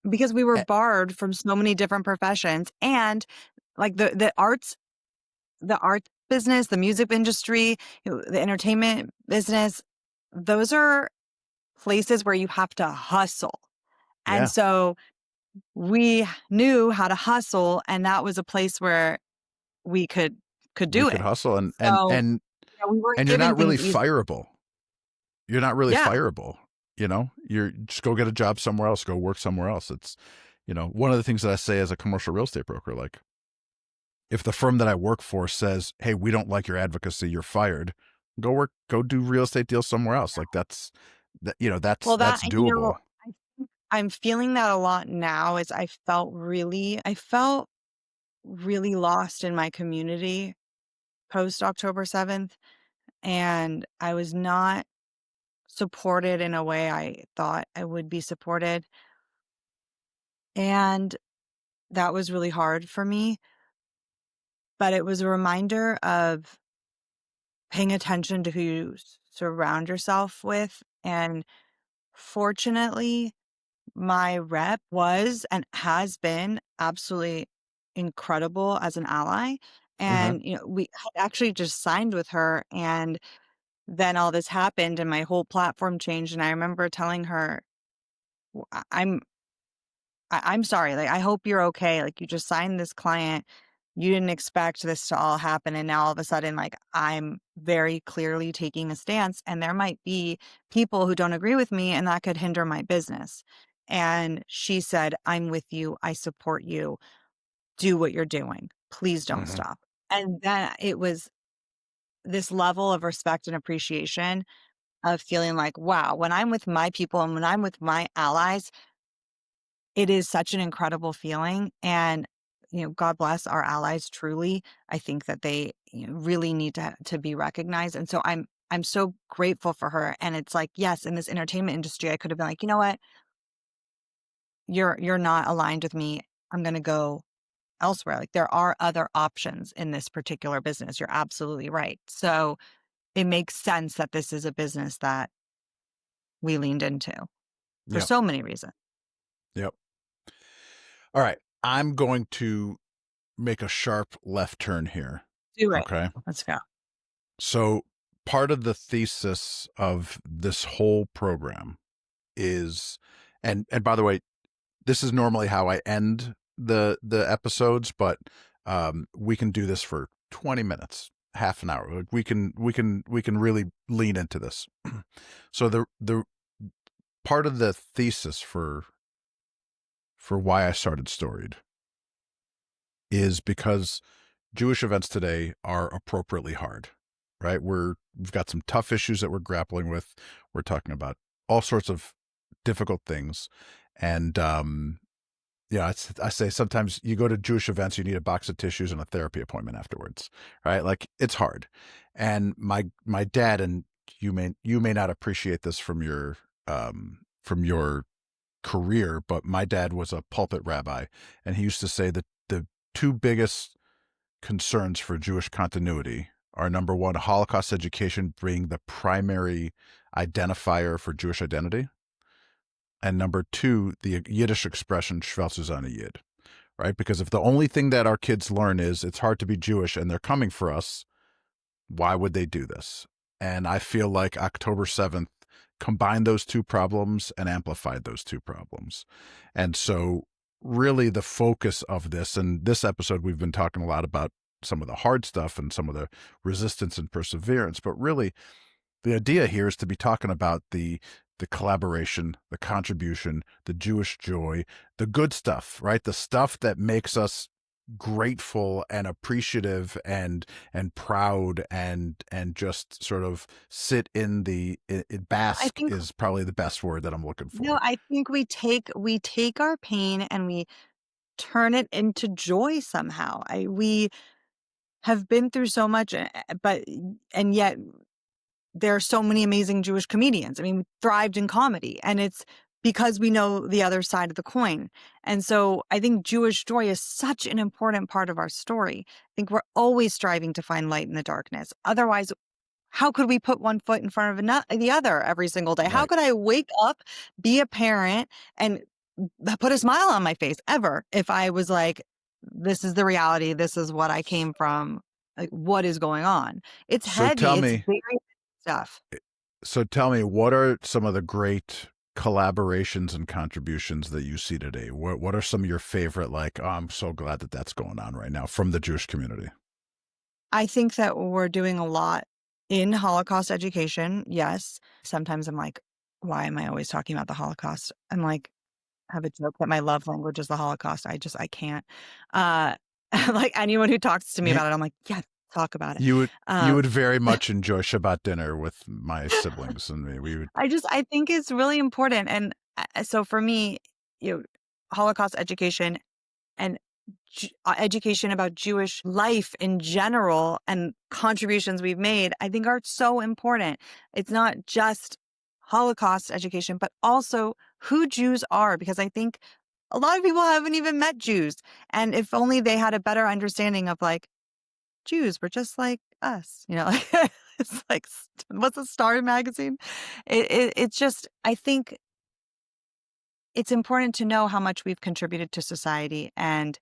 Because we were barred from so many different professions. And like the arts business, the music industry, the entertainment business, those are places where you have to hustle. And so we knew how to hustle, and that was a place where we could do we it. Could hustle and we weren't and you're not really easy. fireable. You're not really fireable. You know, you're just go get a job somewhere else, go work somewhere else. It's, you know, one of the things that I say as a commercial real estate broker, like, if the firm that I work for says, hey, we don't like your advocacy, you're fired, go do real estate deals somewhere else. Like that's doable. You know, I'm feeling that a lot now. Is I felt really lost in my community post October 7th. And I was not supported in a way I thought I would be supported. And that was really hard for me. But it was a reminder of paying attention to who you surround yourself with. And fortunately, my rep was and has been absolutely incredible as an ally. And, you know, we had actually just signed with her, and then all this happened and my whole platform changed. And I remember telling her, I'm sorry. Like, I hope you're okay. Like, you just signed this client. You didn't expect this to all happen. And now all of a sudden, like, I'm very clearly taking a stance, and there might be people who don't agree with me, and that could hinder my business. And she said, I'm with you. I support you. Do what you're doing. Please don't stop. And then it was this level of respect and appreciation of feeling like, wow, when I'm with my people and when I'm with my allies, it is such an incredible feeling. And, you know, God bless our allies truly. I think that they, you know, really need to be recognized. And so I'm so grateful for her. And it's like, yes, in this entertainment industry, I could have been like, you know what? You're not aligned with me. I'm going to go elsewhere. Like, there are other options in this particular business. You're absolutely right. So it makes sense that this is a business that we leaned into for so many reasons. Yep. All right. I'm going to make a sharp left turn here. Do it. Okay. Let's go. So part of the thesis of this whole program is, and by the way, this is normally how I end the episodes, but we can do this for 20 minutes, half an hour. Like, we can really lean into this. So the part of the thesis for why I started Storied is because Jewish events today are appropriately hard, right? We've got some tough issues that we're grappling with. We're talking about all sorts of difficult things. And, I say sometimes you go to Jewish events, you need a box of tissues and a therapy appointment afterwards, right? Like, it's hard. And my dad, and you may not appreciate this from your career, but my dad was a pulpit rabbi, and he used to say that the two biggest concerns for Jewish continuity are, number one, Holocaust education being the primary identifier for Jewish identity, and number two, the Yiddish expression "Schwelz ist eine Yid," right? Because if the only thing that our kids learn is it's hard to be Jewish and they're coming for us, why would they do this? And I feel like October 7th combined those two problems and amplified those two problems. And so, really, the focus of this, and this episode, we've been talking a lot about some of the hard stuff and some of the resistance and perseverance, but really, the idea here is to be talking about the collaboration, the contribution, the Jewish joy, the good stuff, right? The stuff that makes us grateful and appreciative and proud and just sort of sit in the I bask think is probably the best word that I'm looking no, for. I think we take our pain and we turn it into joy somehow. We have been through so much, but and yet there are so many amazing Jewish comedians. I mean, we thrived in comedy, and it's because we know the other side of the coin. And so I think Jewish joy is such an important part of our story. I think we're always striving to find light in the darkness. Otherwise, how could we put one foot in front of the other every single day? How Right. could I wake up, be a parent, and put a smile on my face ever if I was like, this is the reality, this is what I came from, like, what is going on? It's So heavy, tell it's me, very stuff. what are some of the great collaborations and contributions that you see today? What are some of your favorite, like, oh, I'm so glad that that's going on right now from the Jewish community? I think that we're doing a lot in Holocaust education. Yes. Sometimes I'm like, why am I always talking about the Holocaust? I'm like, I have a joke that my love language is the Holocaust. I can't. Uh, like anyone who talks to me You, about it, I'm like, yeah, talk about it. you Um, would very much enjoy Shabbat dinner with my siblings and me. We would. I think it's really important. And so for me, you know, Holocaust education and education about Jewish life in general and contributions we've made, I think are so important. It's not just Holocaust education, but also who Jews are, because I think a lot of people haven't even met Jews. And if only they had a better understanding of like, Jews were just like us, like it's like, what's a Storied magazine? It's just, I think it's important to know how much we've contributed to society and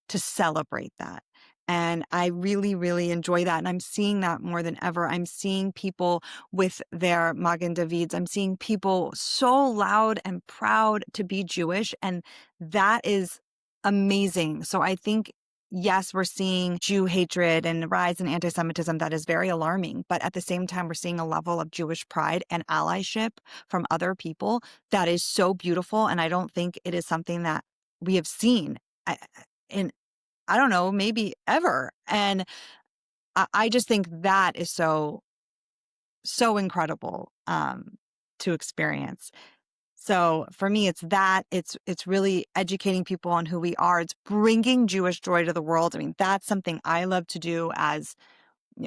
to celebrate that. And I really, really enjoy that. And I'm seeing that more than ever. I'm seeing people with their Magen Davids. I'm seeing people so loud and proud to be Jewish. And that is amazing. So I think, yes, we're seeing Jew hatred and the rise in anti-Semitism that is very alarming. But at the same time, we're seeing a level of Jewish pride and allyship from other people that is so beautiful. And I don't think it is something that we have seen in, I don't know, maybe ever. And I just think that is so, so incredible to experience. So for me, it's that it's really educating people on who we are. It's bringing Jewish joy to the world. I mean, that's something I love to do as,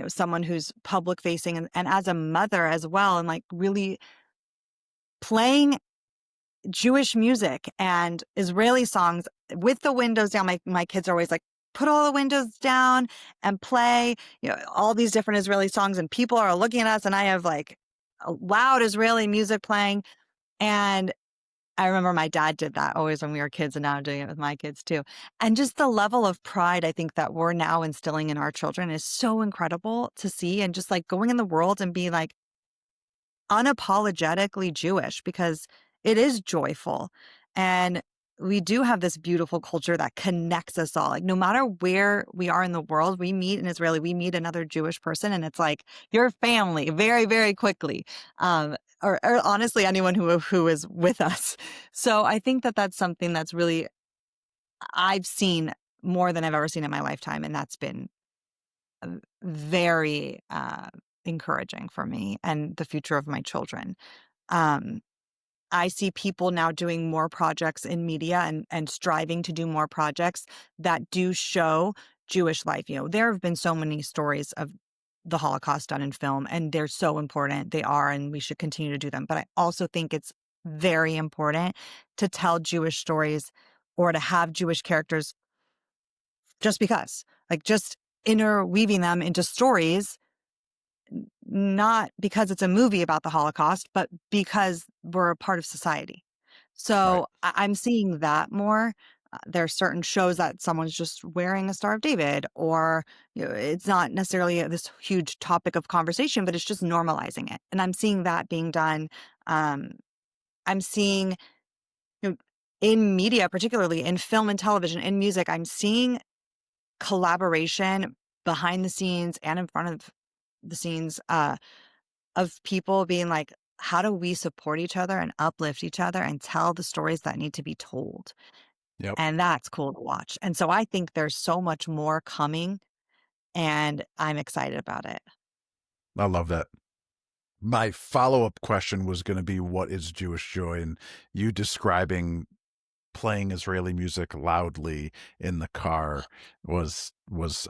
someone who's public facing and as a mother as well. And like really playing Jewish music and Israeli songs with the windows down. My kids are always like, put all the windows down and play, all these different Israeli songs, and people are looking at us, and I have like a loud Israeli music playing. And I remember my dad did that always when we were kids, and now I'm doing it with my kids too. And just the level of pride I think that we're now instilling in our children is so incredible to see, and just like going in the world and being like unapologetically Jewish, because it is joyful. And we do have this beautiful culture that connects us all. Like no matter where we are in the world, we meet an Israeli, we meet another Jewish person, and it's like your family very, very quickly. Or honestly, anyone who is with us. So I think that that's something that's really, I've seen more than I've ever seen in my lifetime. And that's been very encouraging for me and the future of my children. Um, I see people now doing more projects in media and striving to do more projects that do show Jewish life. There have been so many stories of the Holocaust done in film, and they're so important. They are, and we should continue to do them. But I also think it's very important to tell Jewish stories or to have Jewish characters just because, like just interweaving them into stories, not because it's a movie about the Holocaust, but because we're a part of society. Right. So I'm seeing that more. There are certain shows that someone's just wearing a Star of David, or it's not necessarily this huge topic of conversation, but it's just normalizing it. And I'm seeing that being done. Um, I'm seeing you know, in media, particularly in film and television, in music, I'm seeing collaboration behind the scenes and in front of the scenes of people being like, how do we support each other and uplift each other and tell the stories that need to be told? Yep. And that's cool to watch. And so I think there's so much more coming, and I'm excited about it. I love that. My follow-up question was going to be, what is Jewish joy? And you describing playing Israeli music loudly in the car was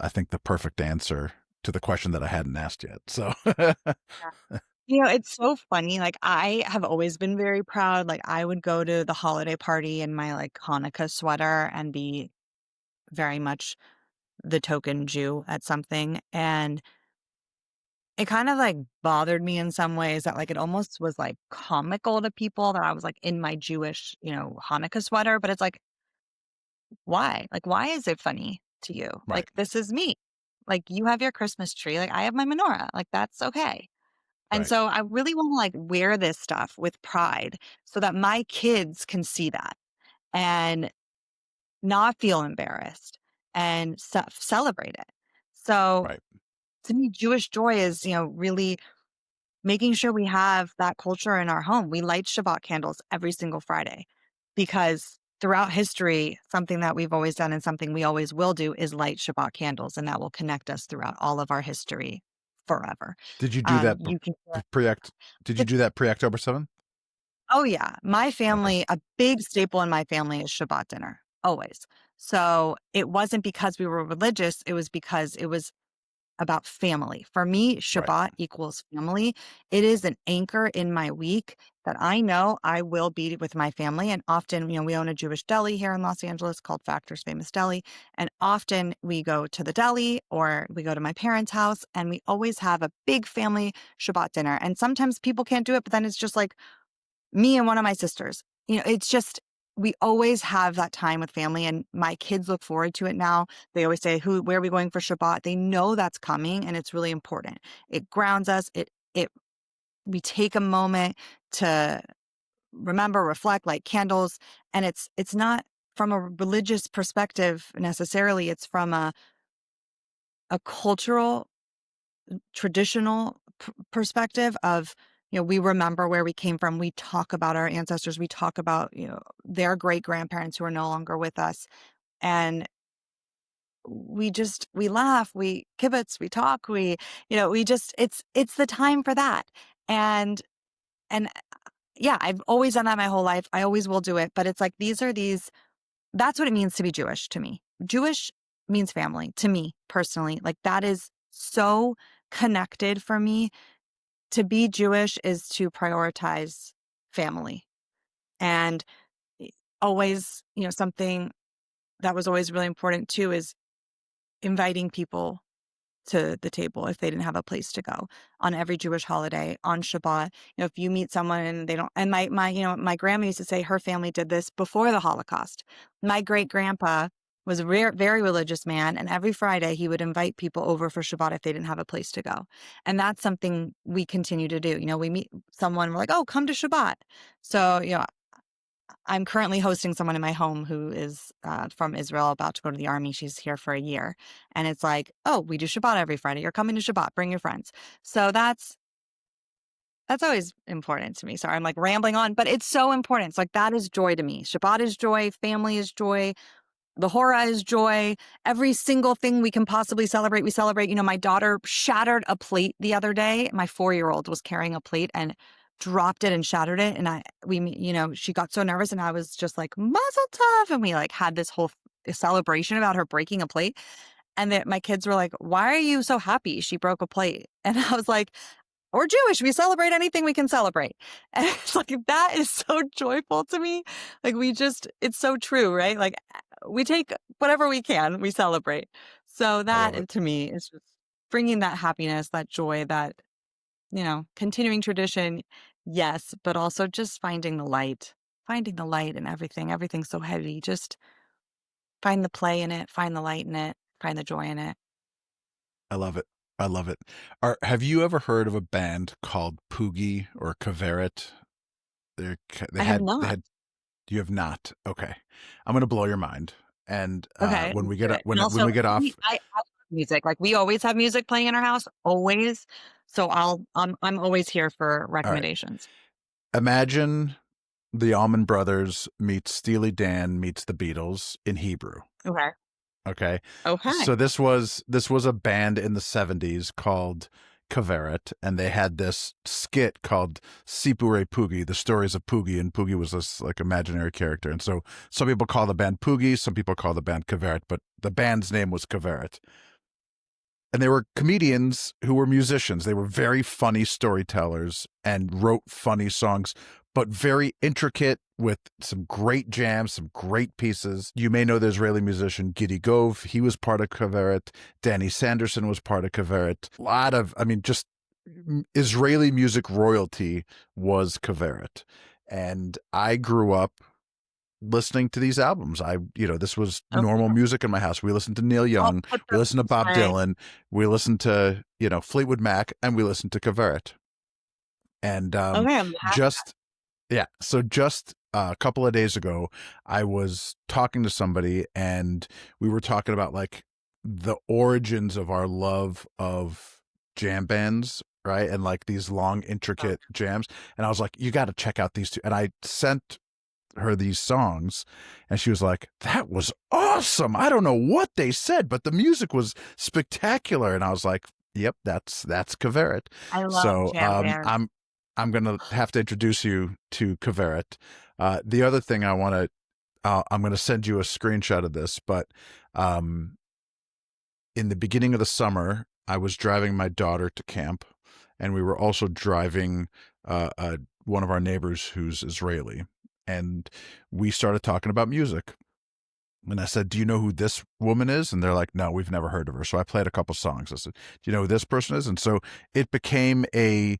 I think the perfect answer to the question that I hadn't asked yet. So It's so funny. Like, I have always been very proud. Like, I would go to the holiday party in my like Hanukkah sweater and be very much the token Jew at something. And it kind of like bothered me in some ways that like it almost was like comical to people that I was like in my Jewish, Hanukkah sweater. But it's like, why? Like, why is it funny to you? right, Like, this is me. Like, you have your Christmas tree. Like, I have my menorah. Like, that's okay. And right. so I really want to like wear this stuff with pride so that my kids can see that and not feel embarrassed and celebrate it. So Right. to me, Jewish joy is, really making sure we have that culture in our home. We light Shabbat candles every single Friday because throughout history, something that we've always done and something we always will do is light Shabbat candles, and that will connect us throughout all of our history forever. Did you do that You can. pre-act? Did you do that pre-October 7th? Oh, yeah. My Okay. family, a big staple in my family is Shabbat dinner, always. So it wasn't because we were religious, it was because it was about family. For me, Right. Shabbat equals family. It is an anchor in my week that I know I will be with my family. And often, we own a Jewish deli here in Los Angeles called Factor's Famous Deli. And often we go to the deli or we go to my parents' house, and we always have a big family Shabbat dinner. And sometimes people can't do it, but then it's just like, me and one of my sisters. It's just, we always have that time with family, and my kids look forward to it now. They always say, where are we going for Shabbat? They know that's coming, and it's really important. It grounds us. We take a moment to remember, reflect, light candles. And it's not from a religious perspective necessarily. It's from a cultural, traditional perspective of, we remember where we came from. We talk about our ancestors. We talk about, their great grandparents who are no longer with us. And we laugh, we kibitz, we talk, it's the time for that. And yeah, I've always done that my whole life. I always will do it. But it's like, that's what it means to be Jewish to me. Jewish means family to me personally. Like, that is so connected for me. To be Jewish is to prioritize family. And always, something that was always really important too is inviting people to the table if they didn't have a place to go on every Jewish holiday, on Shabbat. If you meet someone and they don't, and my grandma used to say her family did this before the Holocaust. My great grandpa was a very religious man, and every Friday he would invite people over for Shabbat if they didn't have a place to go. And that's something we continue to do. We meet someone, we're like, oh, come to Shabbat. So, I'm currently hosting someone in my home who is from Israel, about to go to the army. She's here for a year. And it's like, oh, we do Shabbat every Friday. You're coming to Shabbat. Bring your friends. So that's always important to me. Sorry, I'm like rambling on, but it's so important. It's like, that is joy to me. Shabbat is joy. Family is joy. The Hora is joy. Every single thing we can possibly celebrate, we celebrate. My daughter shattered a plate the other day. My 4-year-old was carrying a plate and dropped it and shattered it. And she got so nervous, and I was just like, Mazel tov. And we like had this whole celebration about her breaking a plate. And that my kids were like, why are you so happy she broke a plate? And I was like, we're Jewish. We celebrate anything we can celebrate. And it's like, that is so joyful to me. Like, it's so true, right? Like, we take whatever we can, we celebrate. So I love it. that to me is just bringing that happiness, that joy, that, continuing tradition. Yes. But also just finding the light in everything. Everything's so heavy. Just find the play in it, find the light in it, find the joy in it. I love it. I love it. Have you ever heard of a band called Poogie or Kaveret? They I have they not. had. You have not. Okay, I'm gonna blow your mind. And Okay, when let's we do get it. And when also, we get off, I love music. Like we always have music playing in our house, always. So I'm always here for all right. recommendations. Imagine the Allman Brothers meets Steely Dan meets the Beatles in Hebrew. Okay. Okay. Okay. So this was a band in the 70s called Kaveret, and they had this skit called Sipure Poogie, the stories of Poogie, and Poogie was this like imaginary character. And so some people call the band Poogie, some people call the band Kaveret, but the band's name was Kaveret. And they were comedians who were musicians. They were very funny storytellers and wrote funny songs, but very intricate with some great jams, some great pieces. You may know the Israeli musician Giddy Gove. He was part of Kaveret. Danny Sanderson was part of Kaveret. A lot of, just Israeli music royalty was Kaveret. And I grew up listening to these albums. This was normal Okay. music in my house. We listened to Neil I'll Young, put we listened to Bob my Dylan, we listened to, Fleetwood Mac, and we listened to Kaveret. And Okay, I'm just so just a couple of days ago, I was talking to somebody and we were talking about like the origins of our love of jam bands, right? And like these long, intricate jams. And I was like, you got to check out these two. And I sent her these songs and she was like, that was awesome. I don't know what they said, but the music was spectacular. And I was like, yep, that's Kaveret. I love So jam bands. I'm gonna have to introduce you to Kaveret. The other thing I'm gonna send you a screenshot of this, but in the beginning of the summer, I was driving my daughter to camp, and we were also driving one of our neighbors who's Israeli, and we started talking about music. And I said, do you know who this woman is? And they're like, no, we've never heard of her. So I played a couple songs. I said, do you know who this person is? And so it became a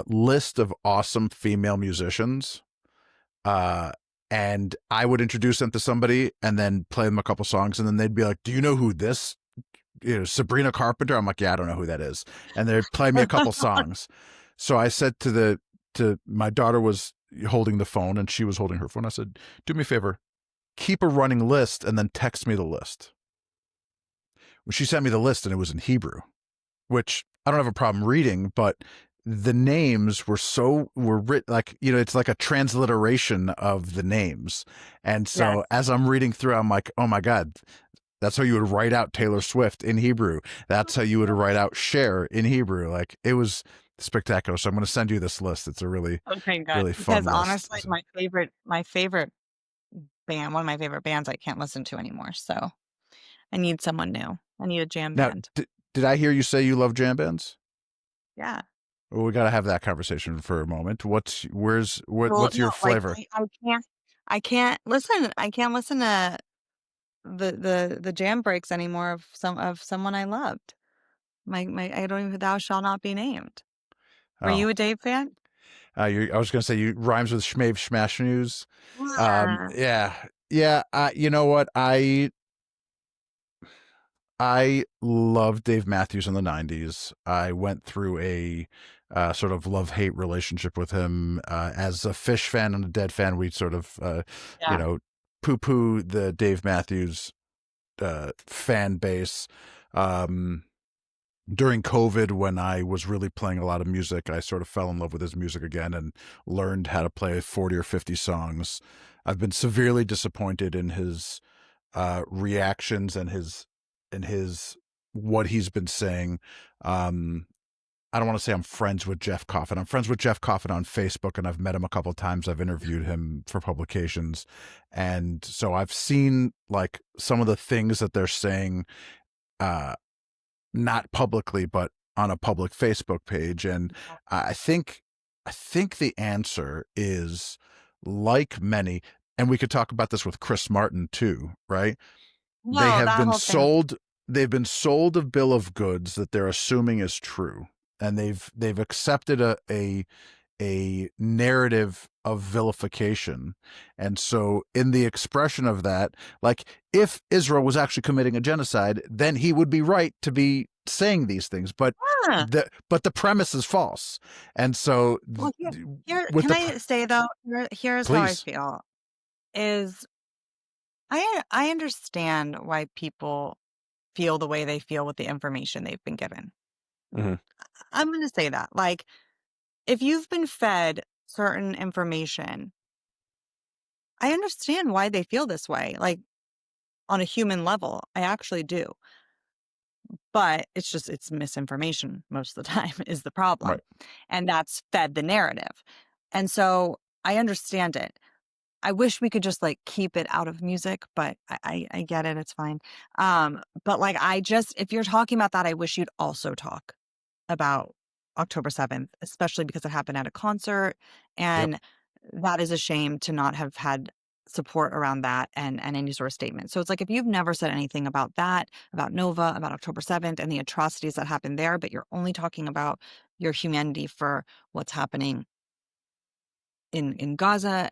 list of awesome female musicians. And I would introduce them to somebody and then play them a couple songs. And then they'd be like, do you know who this, Sabrina Carpenter? I'm like, yeah, I don't know who that is. And they'd play me a couple songs. So I said to my daughter was holding the phone and she was holding her phone. I said, do me a favor, keep a running list and then text me the list. Well, she sent me the list and it was in Hebrew, which I don't have a problem reading, but the names were written like, it's like a transliteration of the names. And so Yes. as I'm reading through, I'm like, oh my God, that's how you would write out Taylor Swift in Hebrew. That's how you would write out Cher in Hebrew. Like it was spectacular. So I'm going to send you this list. It's a really, Okay, good. really Because fun list. honestly, So, my favorite band, one of my favorite bands I can't listen to anymore. So I need someone new. I need a jam now, band. did I hear you say you love jam bands? Yeah. Well, we got to have that conversation for a moment. What's Well, your no, like flavor? I can't listen to the jam breaks anymore of someone I loved. My I don't even Thou Shall Not Be Named. Were Oh, you a Dave fan? I was going to say you rhymes with Schmave Smash News. Yeah. Yeah, yeah. You know what? I love Dave Matthews in the '90s. I went through a sort of love-hate relationship with him. As a Fish fan and a Dead fan, we sort of, Yeah. poo-poo the Dave Matthews fan base. During COVID, when I was really playing a lot of music, I sort of fell in love with his music again and learned how to play 40 or 50 songs. I've been severely disappointed in his reactions and his what he's been saying. I don't want to say I'm friends with Jeff Coffin. I'm friends with Jeff Coffin on Facebook, and I've met him a couple of times. I've interviewed him for publications, and so I've seen like some of the things that they're saying, not publicly, but on a public Facebook page. And I think the answer is, like many, and we could talk about this with Chris Martin too, right? They No, have that been whole thing. sold. They've been sold a bill of goods that they're assuming is true, and they've accepted a a narrative of vilification. And so in the expression of that, like if Israel was actually committing a genocide, then he would be right to be saying these things, but Huh. the premise is false. And so Well, here with can I say though, here's how I please. feel is I understand why people feel the way they feel with the information they've been given. Mhm. I'm going to say that. Like, if you've been fed certain information, I understand why they feel this way. Like, on a human level, I actually do. But it's misinformation most of the time is the problem. Right. And that's fed the narrative. And so I understand it. I wish we could just like keep it out of music, but I get it. It's fine. But like, if you're talking about that, I wish you'd also talk about October 7th, especially because it happened at a concert. And that is a shame to not have had support around that and any sort of statement. So it's like, if you've never said anything about that, about Nova, about October 7th and the atrocities that happened there, but you're only talking about your humanity for what's happening in Gaza,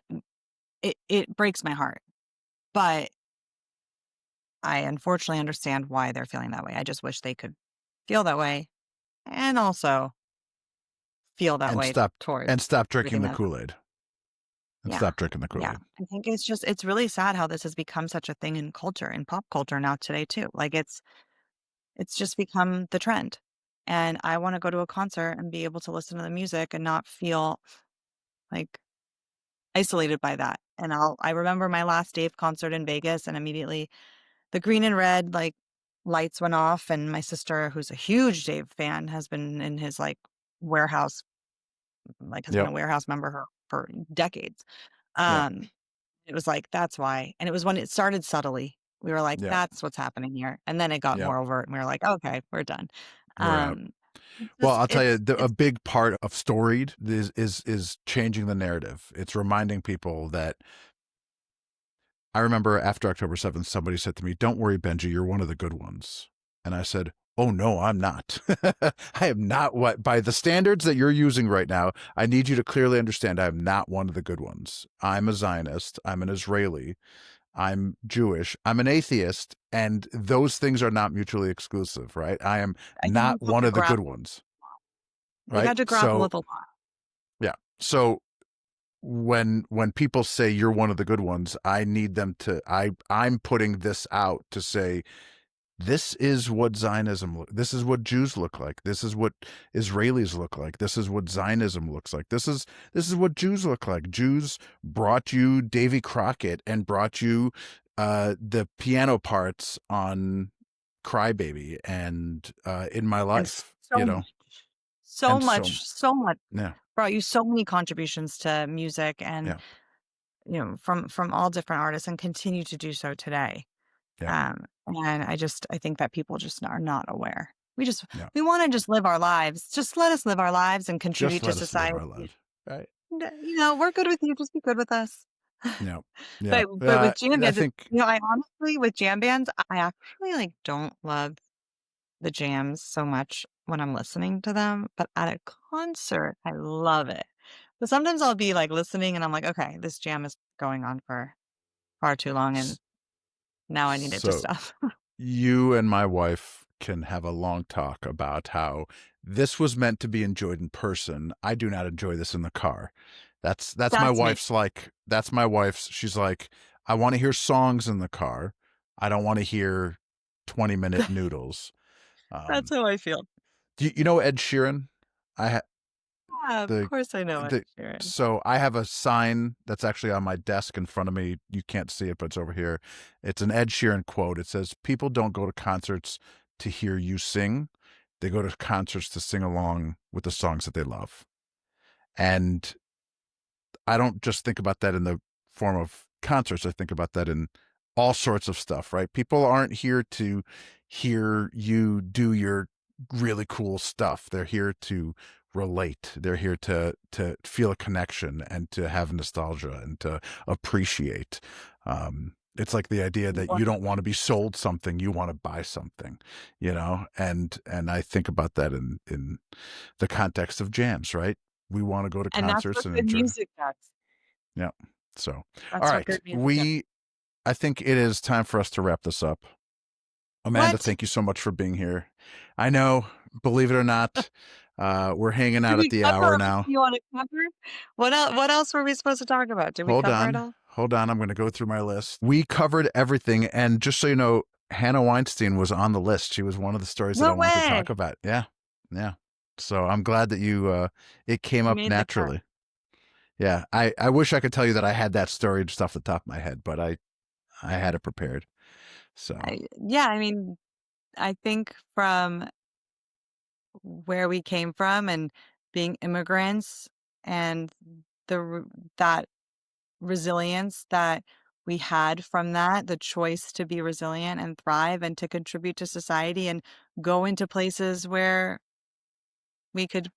it breaks my heart. But I unfortunately understand why they're feeling that way. I just wish they could feel that way and also feel that way towards and stop drinking everything the that's Kool-Aid. And Yeah. stop drinking the Kool-Aid. Yeah. I think it's really sad how this has become such a thing in culture, in pop culture now today too. Like it's just become the trend. And I want to go to a concert and be able to listen to the music and not feel like isolated by that. And I remember my last Dave concert in Vegas and immediately the green and red like lights went off and my sister, who's a huge Dave fan, has been in his like warehouse, like has been a warehouse member for decades. It was like, that's why. And it was when it started subtly. We were like, that's what's happening here. And then it got more overt and we were like, okay, we're done. We're out. Well, I'll tell you, a big part of Storied is changing the narrative. It's reminding people that I remember after October 7th, somebody said to me, "Don't worry, Benji, you're one of the good ones." And I said, "Oh, no, I'm not. I am not what, by the standards that you're using right now, I need you to clearly understand I am not one of the good ones. I'm a Zionist. I'm an Israeli. I'm Jewish. I'm an atheist. And those things are not mutually exclusive, right? I am not one of the good ones." Right? You got to grapple with a lot. Yeah. So when people say you're one of the good ones, I need them to, I'm putting this out to say, this is what Zionism, this is what Jews look like. This is what Israelis look like. This is what Zionism looks like. This is what Jews look like. Jews brought you Davy Crockett and brought you the piano parts on Crybaby and In My Life, So much. Yeah. Brought you so many contributions to music and, from all different artists and continue to do so today. Yeah. And I think that people just are not aware. We want to just live our lives. Just let us live our lives and contribute to society. Right. We're good with you. Just be good with us. Yeah. But with jam bands, I honestly, with jam bands, I actually like don't love the jams so much when I'm listening to them, but at a concert, I love it. But sometimes I'll be like listening and I'm like, okay, this jam is going on for far too long and now I need it to stop. You and my wife can have a long talk about how this was meant to be enjoyed in person. I do not enjoy this in the car. That's my wife's that's my wife's. She's like, I want to hear songs in the car. I don't want to hear 20-minute noodles. That's how I feel. Do you know Ed Sheeran? Of course I know Ed Sheeran. So I have a sign that's actually on my desk in front of me. You can't see it, but it's over here. It's an Ed Sheeran quote. It says, "People don't go to concerts to hear you sing. They go to concerts to sing along with the songs that they love." And I don't just think about that in the form of concerts. I think about that in all sorts of stuff, right? People aren't here to hear you do your really cool stuff. They're here to relate. They're here to feel a connection and to have nostalgia and to appreciate. It's like the idea that you don't want to be sold something, you want to buy something, and I think about that in the context of jams, right? we want to go to And that's concerts what and good enjoy. music does. Yeah. So, That's all what right. good music does. I think it is time for us to wrap this up. Amanda, What? thank you so much for being here. I know, believe it or not, we're hanging Did out at we the cover hour everything now. you want to cover? What else were we supposed to talk about? Did we Hold cover it on. all? Hold on. I'm going to go through my list. We covered everything. And just so you know, Hannah Weinstein was on the list. She was one of the stories that I No wanted to way. talk about. Yeah. Yeah. So I'm glad that it came You up made the cut. naturally. Yeah. I wish I could tell you that I had that story just off the top of my head, but I had it prepared. So, Yeah, I mean, I think from where we came from and being immigrants and that resilience that we had from that, the choice to be resilient and thrive and to contribute to society and go into places where we could,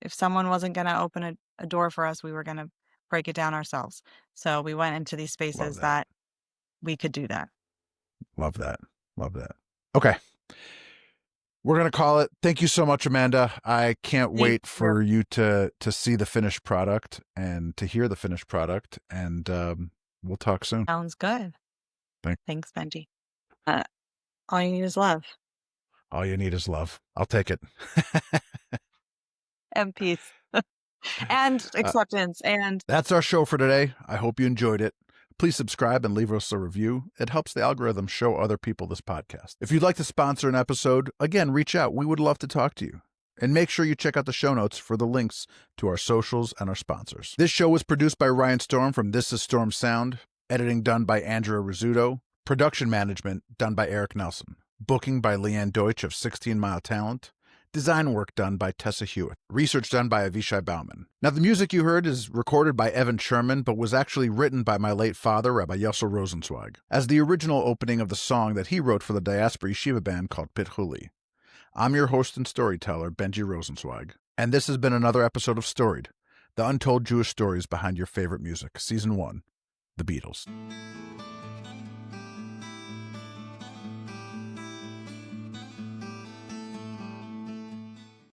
if someone wasn't going to open a door for us, we were going to break it down ourselves. So we went into these love spaces that. that we could do that. Love that. Love that. Okay. We're going to call it. Thank you so much, Amanda. I can't wait for you to see the finished product and to hear the finished product. And we'll talk soon. Sounds good. Thanks, Benji. All you need is love. All you need is love. I'll take it. And peace. And acceptance. And that's our show for today. I hope you enjoyed it. Please subscribe and leave us a review. It helps the algorithm show other people this podcast. If you'd like to sponsor an episode, again, reach out. We would love to talk to you. And make sure you check out the show notes for the links to our socials and our sponsors. This show was produced by Ryan Storm from This Is Storm Sound. Editing done by Andrea Rizzuto. Production management done by Eric Nelson. Booking by Leanne Deutsch of 16 Mile Talent. Design work done by Tessa Hewitt. Research done by Avishai Bauman. Now, the music you heard is recorded by Evan Sherman, but was actually written by my late father, Rabbi Yosel Rosenzweig, as the original opening of the song that he wrote for the Diaspora Yeshiva band called Pit Huli. I'm your host and storyteller, Benji Rosenzweig, and this has been another episode of Storied, the untold Jewish stories behind your favorite music, Season 1, The Beatles.